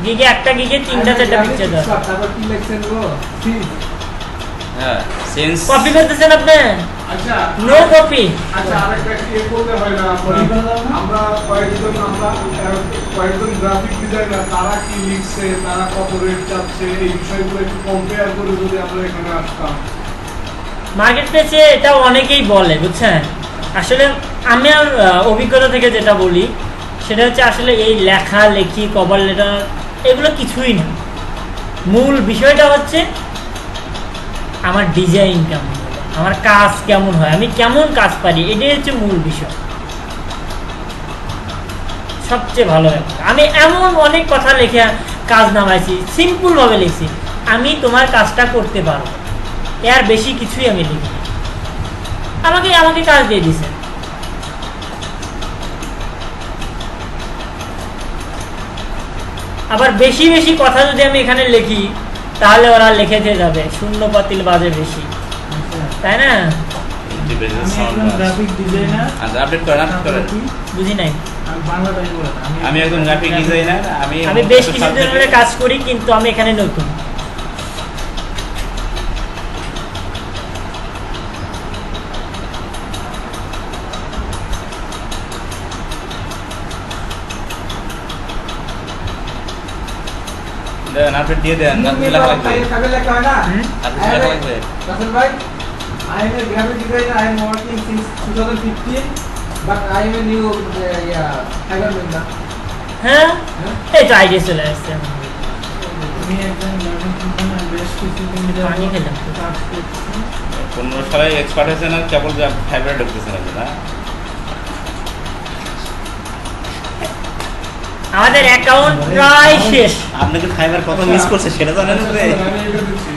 গিগে একটা গিগে 3-4টা পিকচার দেওয়া। তারপর কি লিখছেন গো? হ্যাঁ সেন্স কপি করতেছেন আপনি? আচ্ছা নো কপি। আচ্ছা আরেকটা কি করতে হয় না আমরা কয়েকজন গ্রাফিক ডিজাইনার তারা কি লিখছে, তারা কত রেট চাচ্ছে, এই বিষয়গুলো একটু কম্পেয়ার করে যদি আমরা এখানে আসতাম। মার্কেট প্লেসে এটা অনেকেই বলে, বুঝছেন। আসলে আমি আর অভিজ্ঞতা থেকে যেটা বলি সেটা হচ্ছে আসলে এই লেখা লেখি কভার লেটার এগুলো কিছুই না। মূল বিষয়টা হচ্ছে আমার ডিজাইন কেমন হয়, আমার কাজ কেমন হয়, আমি কেমন কাজ পারি, এটাই হচ্ছে মূল বিষয়, সবচেয়ে ভালো ব্যাপার। আমি এমন অনেক কথা লিখে কাজ নামাইছি, সিম্পলভাবে লিখছি আমি তোমার কাজটা করতে পারবো, এর বেশি কিছুই আমি লিখি না। আমাকে কাজ দিয়ে দিছে। আবার বেশি বেশি কথা যদি আমি এখানে লিখি তাহলে ওরা লিখে দিয়ে যাবে শূন্য পাতিল বাজে বেশি, তাই না? Graphic designer. আচ্ছা আপডেট করেন। বুঝি নাই। আমি বাংলাটাই বলে আমি একজন গ্রাফিক ডিজাইনার, আমি বেশ কিছুদিন ধরে কাজ করি, কিন্তু আমি এখানে নতুন। দেন আপডেট দিয়ে দেন, না দিলে লেখা লাগবে। কাবে লেখা হয় না? আপনি লেখা লাগবে। রাসেল ভাই, I am a graphic designer. I am working since 2015, but I am a new Tiger member. হ্যাঁ, এই তো আইডিয়া চলে আসছে। আমি একজন graphic designer, বেশ কিছুদিন ধরে পানি খেলাম। কাজ করছি। 15 সালে এক্সপার্ট হয়েছে না, কেবল যা ফাইবারে ঢুকতেছে না। আমাদের অ্যাকাউন্ট প্রায় শেষ। আপনি কি ফাইবার কত মিস করছে সেটা জানেন না? আমি এটা দিচ্ছি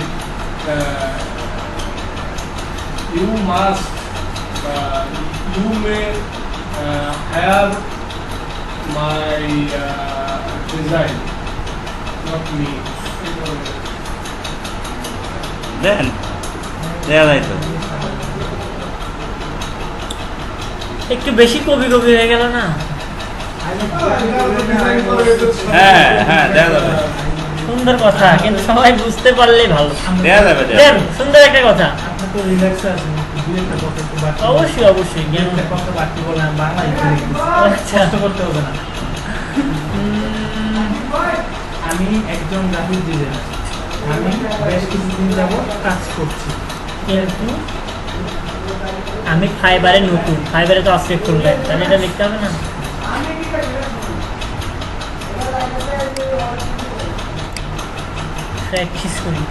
you must you may have my design, not me. দেন দেয়া যায় তো। একটু বেশি কবি হয়ে গেল না? হ্যাঁ হ্যাঁ দেয়া যাবে, সুন্দর কথা, কিন্তু সবাই বুঝতে পারলেই ভালো। দেয়া যাবে। দেন, সুন্দর একটা কথা। আপনি তো রিল্যাক্স আছেন, দুই একটা কথা একটু বাড়তি অবশ্যই জ্ঞান। একটা কথা বাড়তি বলে আমি বাংলায় লিখে দিচ্ছি। আচ্ছা। কষ্ট করতে হবে না। আমি একজন গ্রাফিক ডিজাইনার, আমি বেশ কিছুদিন যাবত কাজ করছি, কিন্তু আমি ফাইবারে নতুন, ফাইবারে তো আজকে খুলবে, তাহলে এটা লিখতে হবে না? প্র্যাকটিস করি।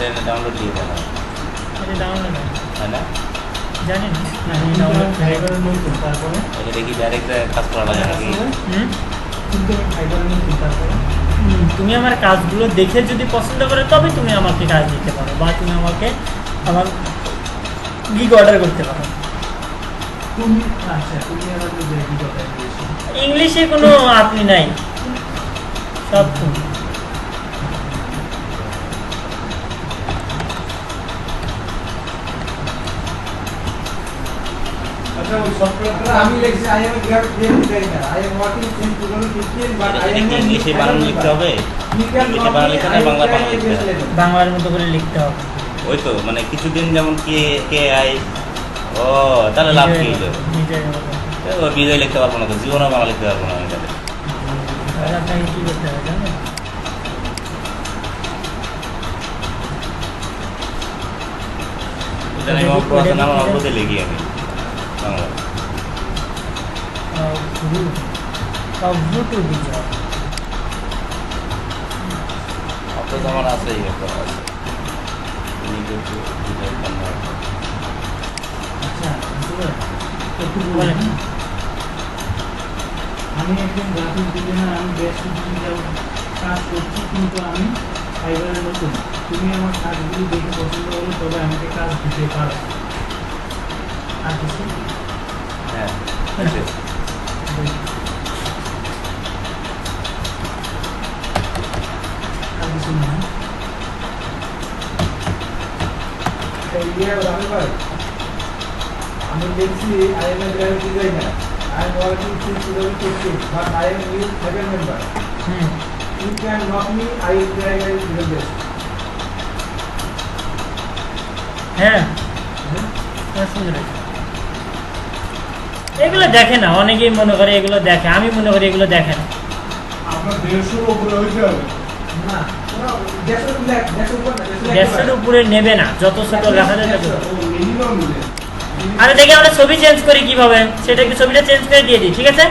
এটা ডাউনলোড দিয়ে দেন, এটা ডাউনলোড তাই না? জানি না। ফাইবারের নতুন, তারপরে এটা দেখি ডাইরেক্ট কাজ করা লাগে নাকি? কিন্তু আমি ফাইবারের নতুন, তারপরে তুমি আমার কাজগুলো দেখে যদি পছন্দ করো তবে তুমি আমাকে কাজ দিতে পারো, বা তুমি আমাকে আমার গিগ অর্ডার করতে পারো। তুমি আচ্ছা তুমি আমাকে যে কথা দিয়েছো, ইংলিশে কোনো আপনি নাই, সব ফুল। আচ্ছা ওই সফটওয়্যারটা আমি লিখছি I am a graphic designer. I am working since 2015 but I এটা am কি not ইংলিশে বানান লিখতে হবে? ইংলিশে বানান লিখতে না বাংলা বানান লিখতে হবে? বাংলার মতো করে লিখতে হবে। ওই তো মানে কিছুদিন যেমন কে কে আই, ও তাহলে লাভ কি হলো? নিজের মতো। ও বিজয় লিখতে পারবো না তো, জীবনে বাংলা লিখতে পারবো না আমি তাহলে। তাহলে আপনাকে কি করতে হবে জানেন? এটা আমি আমার পড়াশোনা আমার অল্পতে লিখি আমি বাংলা। টু বিজয়। অল্প তো আমার আছেই একটা আছে। নিজের বিজয় কন্যা। আচ্ছা একটু বলেন। বলেন আমি একজন গ্রাফিক ডিজাইনার, আমি বেশ কিছুদিন যাবত কাজ করছি কিন্তু আমি ফাইবারে নতুন। তুমি আমার কাজগুলি দেখে পছন্দ হলে তবে আমাকে কাজ দিতে পারো। আর কিছু হ্যাঁ আছে। আর কিছু না। আমি দেখছি I am a graphic designer. I am working since 2015 but I am new second member. Hmm. You can knock me, I will try my level best. হ্যাঁ, সুন্দর হয়েছে। এগুলো দেখে না, অনেকেই মনে করে এগুলো দেখে, আমি মনে করি এগুলো দেখে না। আপনার 150 উপরে হইতে হবে। না, ওরা দেশের উপর না, গ্যাসের উপরে নেবে না, যত ছোট লেখা যায় তত। ও মিনিমাম মিলে। আরে দেখি আমরা ছবি চেঞ্জ করি কিভাবে, সেটা কি ছবিটা চেঞ্জ করে দিয়ে দিই, ঠিক আছে?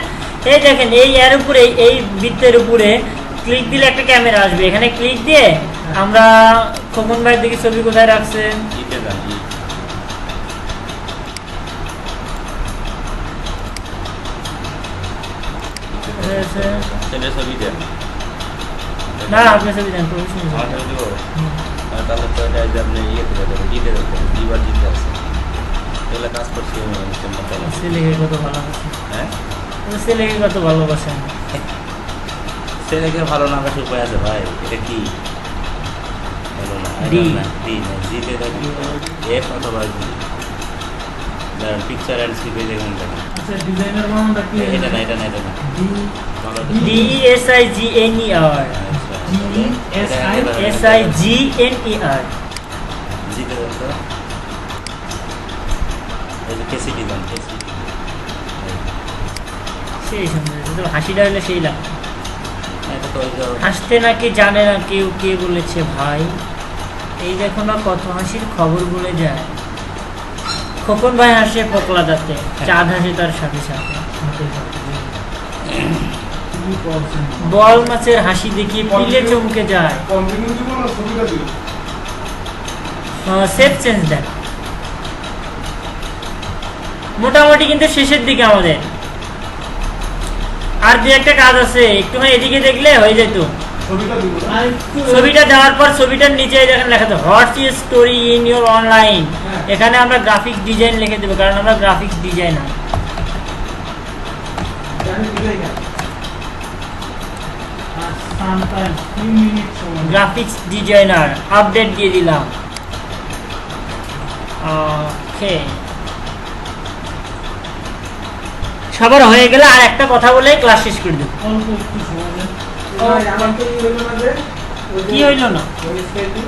এই দেখেন এই এর উপরে, এই বৃত্তের উপরে ক্লিক দিলে একটা ক্যামেরা আসবে, এখানে ক্লিক দিয়ে আমরা খোকন ভাইয়ের দিকে ছবি কোথায় রাখছে, ইতে যান ই। সেটা ছবি দেন। না আপনি ছবি দেন, প্রফেশনাল আমার ছবি দিব? তাহলে তো এটা যে আপনি ইয়েতে যাবেন, জিতে যাবেন, দিবার জিতে আছে। এগুলো কাজ করছি আমি মোটামুটি। ছেলেকে কত ভালোবাসে, হ্যাঁ ছেলেকে কত ভালোবাসে। ছেলেকে ভালো না বাসার উপায় আছে ভাই? এটা কি ভালো না? ডি। ডি না, জিতে থাকি এফ অথবা জি। ধরেন পিকচার অ্যান্ড সিপে দেখুন দেখেন। আচ্ছা ডিজাইনার বানানটা কি? এটা না, এটা না, এটা না। ভালো এটা। DESIGNER, আচ্ছা। SIGNER। জিতে দেন তো। এই যে কেসিটি দেন, কেসিটি। সেই সুন্দর, শুধু হাসিটা হলে সেই লাগে। এটা তো ওই যে হাসতে নাকি জানে না কেউ, কে বলেছে ভাই, এই দেখো না কত হাসির খবর বলে যায়। খোকন ভাই হাসে পোকলা দাঁতে, চাঁদ হাসে তার সাথে সাথে। কি করছেন? বল মাছের হাসি দেখিয়ে পিলে চমকে যায়। কন্টিনিউ দিব না ছবিটা দিব? সেফ চেঞ্জ দেন। মোটামুটি কিন্তু শেষের দিকে আমাদের আর দু একটা কাজ আছে, একটুখানি এদিকে দেখলে হয়ে যেত। ছবিটা দিব না? আর একটু ছবিটা দেওয়ার পর ছবিটার নিচে দেখেন লেখা আছে what's your story in your online. হ্যাঁ। এখানে আমরা গ্রাফিক্স ডিজাইন লিখে দেবো, কারণ আমরা গ্রাফিক্স ডিজাইনার। জানি ডিজাইনার। আর সামটাইম 3 মিনিট সময়। গ্রাফিক্স ডিজাইনার আপডেট দিয়ে দিলাম। ওকে, সবার হয়ে গেলে আর একটা কথা বলে ক্লাস শেষ করে দেবো। অল্প একটু সময় দেন। ভাই আমার তো কি হলো না যে? ওই যে- কি হইল না? ওই স্কেটিং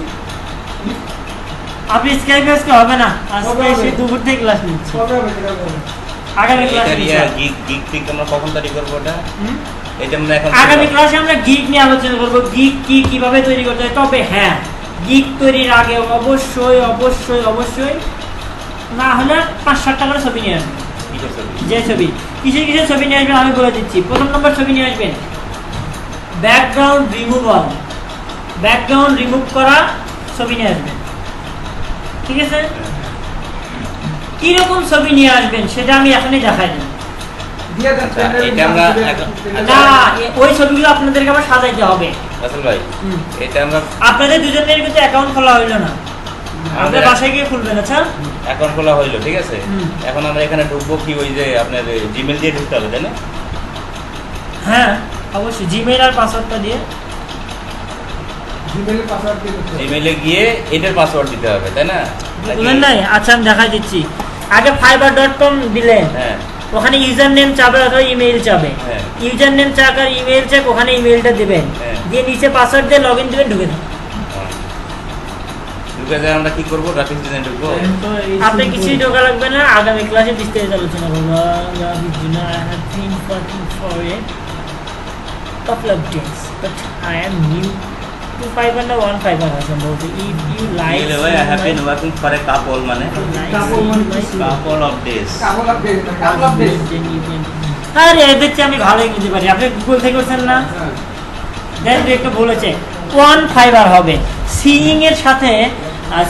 আপনি স্কাইপে আজকে হবে না, আজকে কবে হবে? এসে দুপুর থেকে ক্লাস নিচ্ছি, কবে হবে সেটা বলুন। আগামী ক্লাসে এটা ইয়া গিগ গিগ টিক আমরা কখন তারিখ করবো ওটা? এটা আমরা এখন আগামী ক্লাসে আমরা গিগ নিয়ে আলোচনা করব, গিগ কি কিভাবে তৈরি করতে হয়। তবে হ্যাঁ, গিগ তৈরির আগে অবশ্যই অবশ্যই অবশ্যই না হলে 5-7টা করে ছবি নিয়ে আসবেন। কিসের ছবি? যে ছবি কিসের কিসের ছবি নিয়ে আসবেন আমি বলে দিচ্ছি। প্রথম নম্বর ছবি নিয়ে আসবেন ব্যাকগ্রাউন্ড রিমুভাল, ব্যাকগ্রাউন্ড রিমুভ করা ছবি নিয়ে আসবেন, ঠিক আছে? কিরকম ছবি নিয়ে আসবেন সেটা আমি এখনই দেখাই দিই। দিয়ে দেন আচ্ছা, প্যান্ডেল এটা আমরা দিয়ে দেন। এখন- না, ওই ছবিগুলো আপনাদেরকে আবার সাজাইতে হবে। রাসেল ভাই হুম। এটা আমরা আপনাদের দুজনের কিন্তু অ্যাকাউন্ট খোলা হইলো না, আপনাদের আমাদের বাসায় গিয়ে খুলবেন। আচ্ছা, অ্যাকাউন্ট খোলা হইলো, ঠিক আছে? হুম। এখন আমরা এখানে ঢুকবো কি ওই যে আপনার জিমেল দিয়ে ঢুকতে হবে, তাই না? হ্যাঁ অবশ্যই জিমেইল আর পাসওয়ার্ডটা দিয়ে জিমেইলের পাসওয়ার্ড দিয়ে করতে হবে। জিমেলে গিয়ে এটার পাসওয়ার্ড দিতে হবে তাই না? বুঝলেন নাই? আচ্ছা আমি দেখাই দিচ্ছি। আগে fiverr.com দিলেন, হ্যাঁ ওখানে ইউজার নেম চাবে অথবা ইমেইল চাবে। হ্যাঁ। ইউজার নেম চাক আর ইমেইল চাক, ওখানে ইমেইলটা দিবেন, হ্যাঁ। দিয়ে নিচে পাসওয়ার্ড দিয়ে লগইন দিবেন, ঢুকে দেবেন। ঢুকে যায় আমরা কি করবো? গ্রাফিক্স ডিজাইন ঢুকবো। এখন তো এই আপনি simple- কিছুই ঢোকা লাগবে না, আগামী ক্লাসে বিস্তারিত আলোচনা করবো। I have been working for a couple of days, but I am new to Fiverr না 1 Fiverr হয় সম্ভবত। If you like I have been working for a couple মানে Couple মানে কি? couple of days. কাবল update, কাবল update. আরে এদের চেয়ে আমি ভালো ইংরেজি পারি। আপনি গুগল থেকে করছেন না? হ্যাঁ। দেন একটু বলেছে 1 Fiverr হবে। সিইং এর সাথে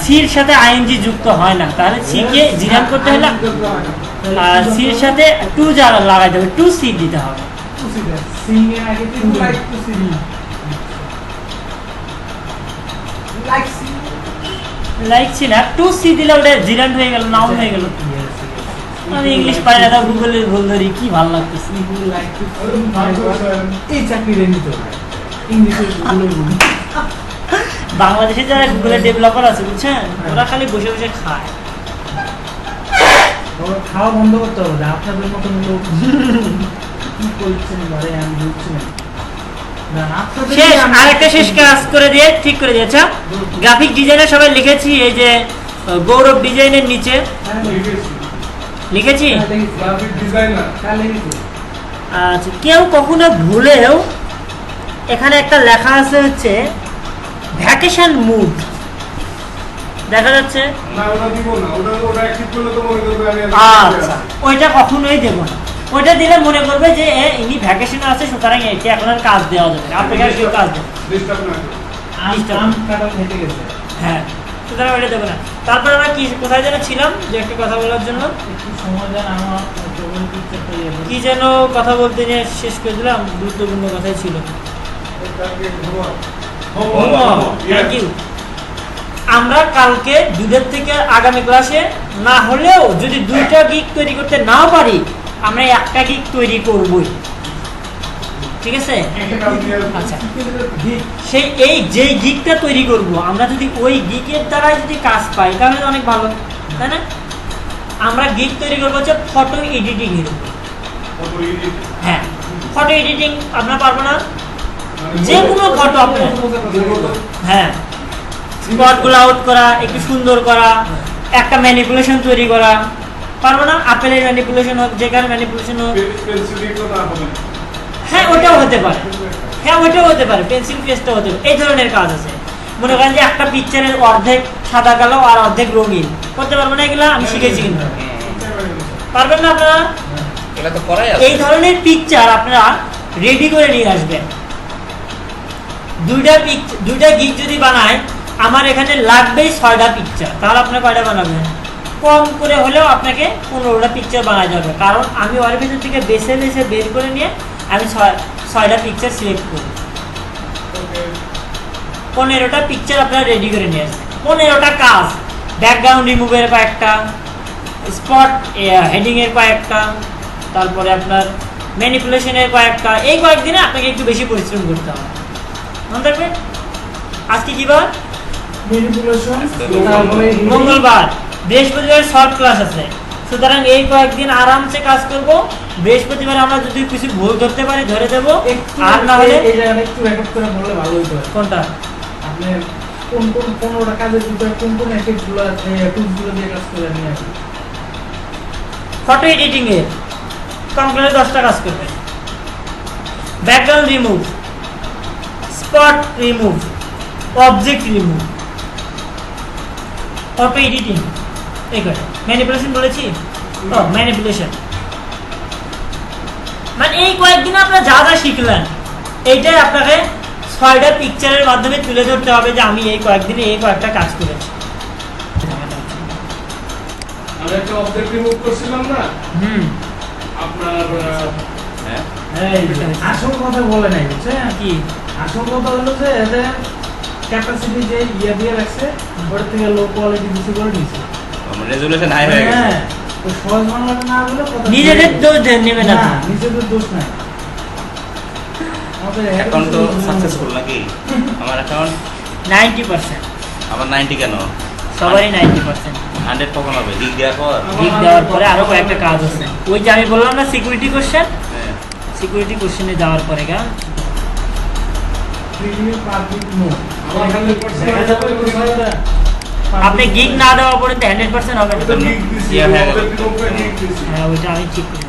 সির সাথে আইএনজি যুক্ত হয় না, তাহলে সি কে জিরাম করতে হলে আর সির সাথে 2 যারা লাগাইতে হবে, 2 সি দিতে হবে। সিং এর আগে কি like to see like see like ছিল 2 সি দিলে ওটা জিরান হয়ে গেল, নাউন হয়ে গেল। আমি ইংলিশ পারি না, তাও গুগলের ভুল ধরি, কি ভালো লাগতেছে। লাইক টু এই চাকরিটা নিতে হবে ইংলিশে গুগলের গুণ বাংলাদেশে যারা গুগলের ডেভেলপার আছে বুঝছেন, ওরা খালি বসে বসে খায়। ওরা খাওয়া বন্ধ করতে হবে, আপনাদের মতন লোক কি করছেন বারে আমি বুঝছি না। না, আপনাদের শেষ, আমি- আরেকটা শেষ কাজ করে দিয়ে ঠিক করে দিয়েছে। গ্রাফিক ডিজাইনার সবাই লিখেছি, এই যে গৌরব ডিজাইনের নিচে হ্যাঁ, লিখেছি। লিখেছি। হ্যাঁ, দেখেছি। Graphic designer. কাল লিখেছি। আচ্ছা, কেউ কখনো ভুলেও এখানে একটা লেখা আছে হচ্ছে ভ্যাকেশন মুড, দেখা যাচ্ছে। না, ওটা দিব না। ওটা অ্যাক্টিভ করলে তো মনে করবে আমি আর আচ্ছা, ওইটা কখনোই দেবো না। ওইটা দিলে মনে করবে যে ইনি ভ্যাকেশনে আছে, সুতরাং এটা এখন আর কাজ দেওয়া যাবে না, আপনাকে আর কেউ কাজ দেবে। ডিস্টার্ব না করো। আম কাঁঠাল খেতে গেছে। হ্যাঁ, সুতরাং ওইটা দেবো না। তারপর আমরা কি কোথায় যেন ছিলাম, যে একটা কথা বলার জন্য একটু সময় দেন, আমার প্রবলেম পিকচারটা ইয়ে কি যেন কথা বলতে নিয়ে শেষ করে দিলাম, গুরুত্বপূর্ণ কথাই ছিল। ওটাকে homework. Thank you. আমরা কালকে দুধের থেকে আগামী ক্লাসে না হলেও যদি 2টা গিগ তৈরি করতে নাও পারি, আমরা একটা গিগ তৈরি করবই, ঠিক আছে? একটা কাজ দিয়ে আচ্ছা, ঠিক সেই যেই গিগটা তৈরি করব, আমরা যদি ওই গিগের দ্বারাই যদি কাজ পাই তাহলে তো অনেক ভালো, তাই না? আমরা গিগ তৈরি করবো হচ্ছে ফটো এডিটিং এর উপর। কত edit? হ্যাঁ, ফটো এডিটিং আপনার পারবো না, মানে যে কোনো ফটো আপনার, যেগুলো হ্যাঁ, স্পটগুলো আউট করা, একটু সুন্দর করা, একটা ম্যানিপুলেশন তৈরি করা, পারবো না? আপেলের ম্যানিপুলেশন হোক, যেখানে ম্যানিপুলেশন হোক, পেন্সিল দিয়ে তো না হবে না। হ্যাঁ ওটাও হতে পারে, হ্যাঁ ওটাও হতে পারে, পেন্সিল পেস্টও হতে পারে, এই ধরনের কাজ আছে। মনে করেন যে একটা পিকচারের অর্ধেক সাদা কালো আর অর্ধেক রঙিন করতে পারবো না, এগুলো আমি শিখেছি কিন্তু। পারবেন না আপনারা? এটা তো করাই আছে। এই ধরনের পিকচার আপনারা রেডি করে নিয়ে আসবেন। দুইটা গিগ যদি বানায়, আমার এখানে লাগবেই 6টা পিকচার, তাহলে আপনার কয়টা বানাবেন? কম করে হলেও আপনাকে 15টা পিকচার বানাতে হবে, কারণ আমি ওর ভিতর থেকে বেছে বেছে বের করে নিয়ে আমি 6টা পিকচার সিলেক্ট করি। 15টা পিকচার আপনারা রেডি করে নিয়ে আসবেন। 15টা কাজ, ব্যাকগ্রাউন্ড রিমুভের কয়েকটা, স্পট হেডিংয়ের কয়েকটা, তারপরে আপনার ম্যানিপুলেশনের কয়েকটা, এই কয়েকদিনে আপনাকে একটু বেশি পরিশ্রম করতে হবে। মনে থাকবেন, আজকে কি বার? ম্যানিপুলেশন, তারপরে মঙ্গলবার, বৃহস্পতিবার শর্ট ক্লাস আছে, সুতরাং এই কয়েকদিন আরামসে কাজ করব। বৃহস্পতিবার আমরা যদি কিছু ভুল ধরতে পারি ধরে দেব, আর না হলে এই জায়গাটা একটু রেকর্ড করে বললে ভালো হতো। কোনটা? আপনি কোন 15টা কাজের ভিতরে কোন এফেক্টগুলো আছে, টুলসগুলো দিয়ে কাজ করে নিয়ে আসি। ফটো এডিটিং এর কম করে 10টা কাজ করবে। Background remove, spot remove, object remove, photo editing, এই কটা। ম্যানিপুলেশন বলেছি, ও ম্যানিপুলেশন, মানে এই কয়েকদিন আপনারা যা যা শিখলেন, এইটাই আপনাকে 6টা পিকচারের মাধ্যমে তুলে ধরতে হবে যে আমি এই কয়েকদিনে এই কয়েকটা কাজ করেছি। আমি একটা অবজেক্ট রিমুভ করছিলাম না হুম, আপনার হ্যাঁ এই আসল কথা বলে নাই, বুঝছেন? কি? আসল কথা হলো যে এদের ক্যাপাসিটি যে ইয়ে দিয়ে রাখছে, ওর থেকে লো কোয়ালিটি বেশি করে নিচ্ছে। রেজুলেশন হাই হয়ে গেছে। হ্যাঁ, তো সহজ বাংলাটা না বলে কথা নিজেদের দোষ নেবে না না, নিজেদের দোষ নাই। অ্যাকাউন্ট তো সাকসেসফুল নাকি? আমার অ্যাকাউন্ট 90%। আমার 90 কেন? সবারই 90%। 100 কখন হবে? লিগ দেওয়ার পর? লিখ দেওয়ার পরে আরো কয়েকটা কাজ আছে, ওই যে আমি বললাম না সিকিউরিটি কোশ্চেন, হ্যাঁ। সিকিউরিটি কোশ্চেনে যাওয়ার পরে গা প্রিমিয়াম পাবলিক নো আমার 100% আপনি গিগ না দেওয়া পর্যন্ত 100% হবে না। তো গিগ দিছি, ইয়া হয়ে গেল। ওদের গ্রুপে গিগ দিছি। হ্যাঁ ওইটা আমি ঠিক করি।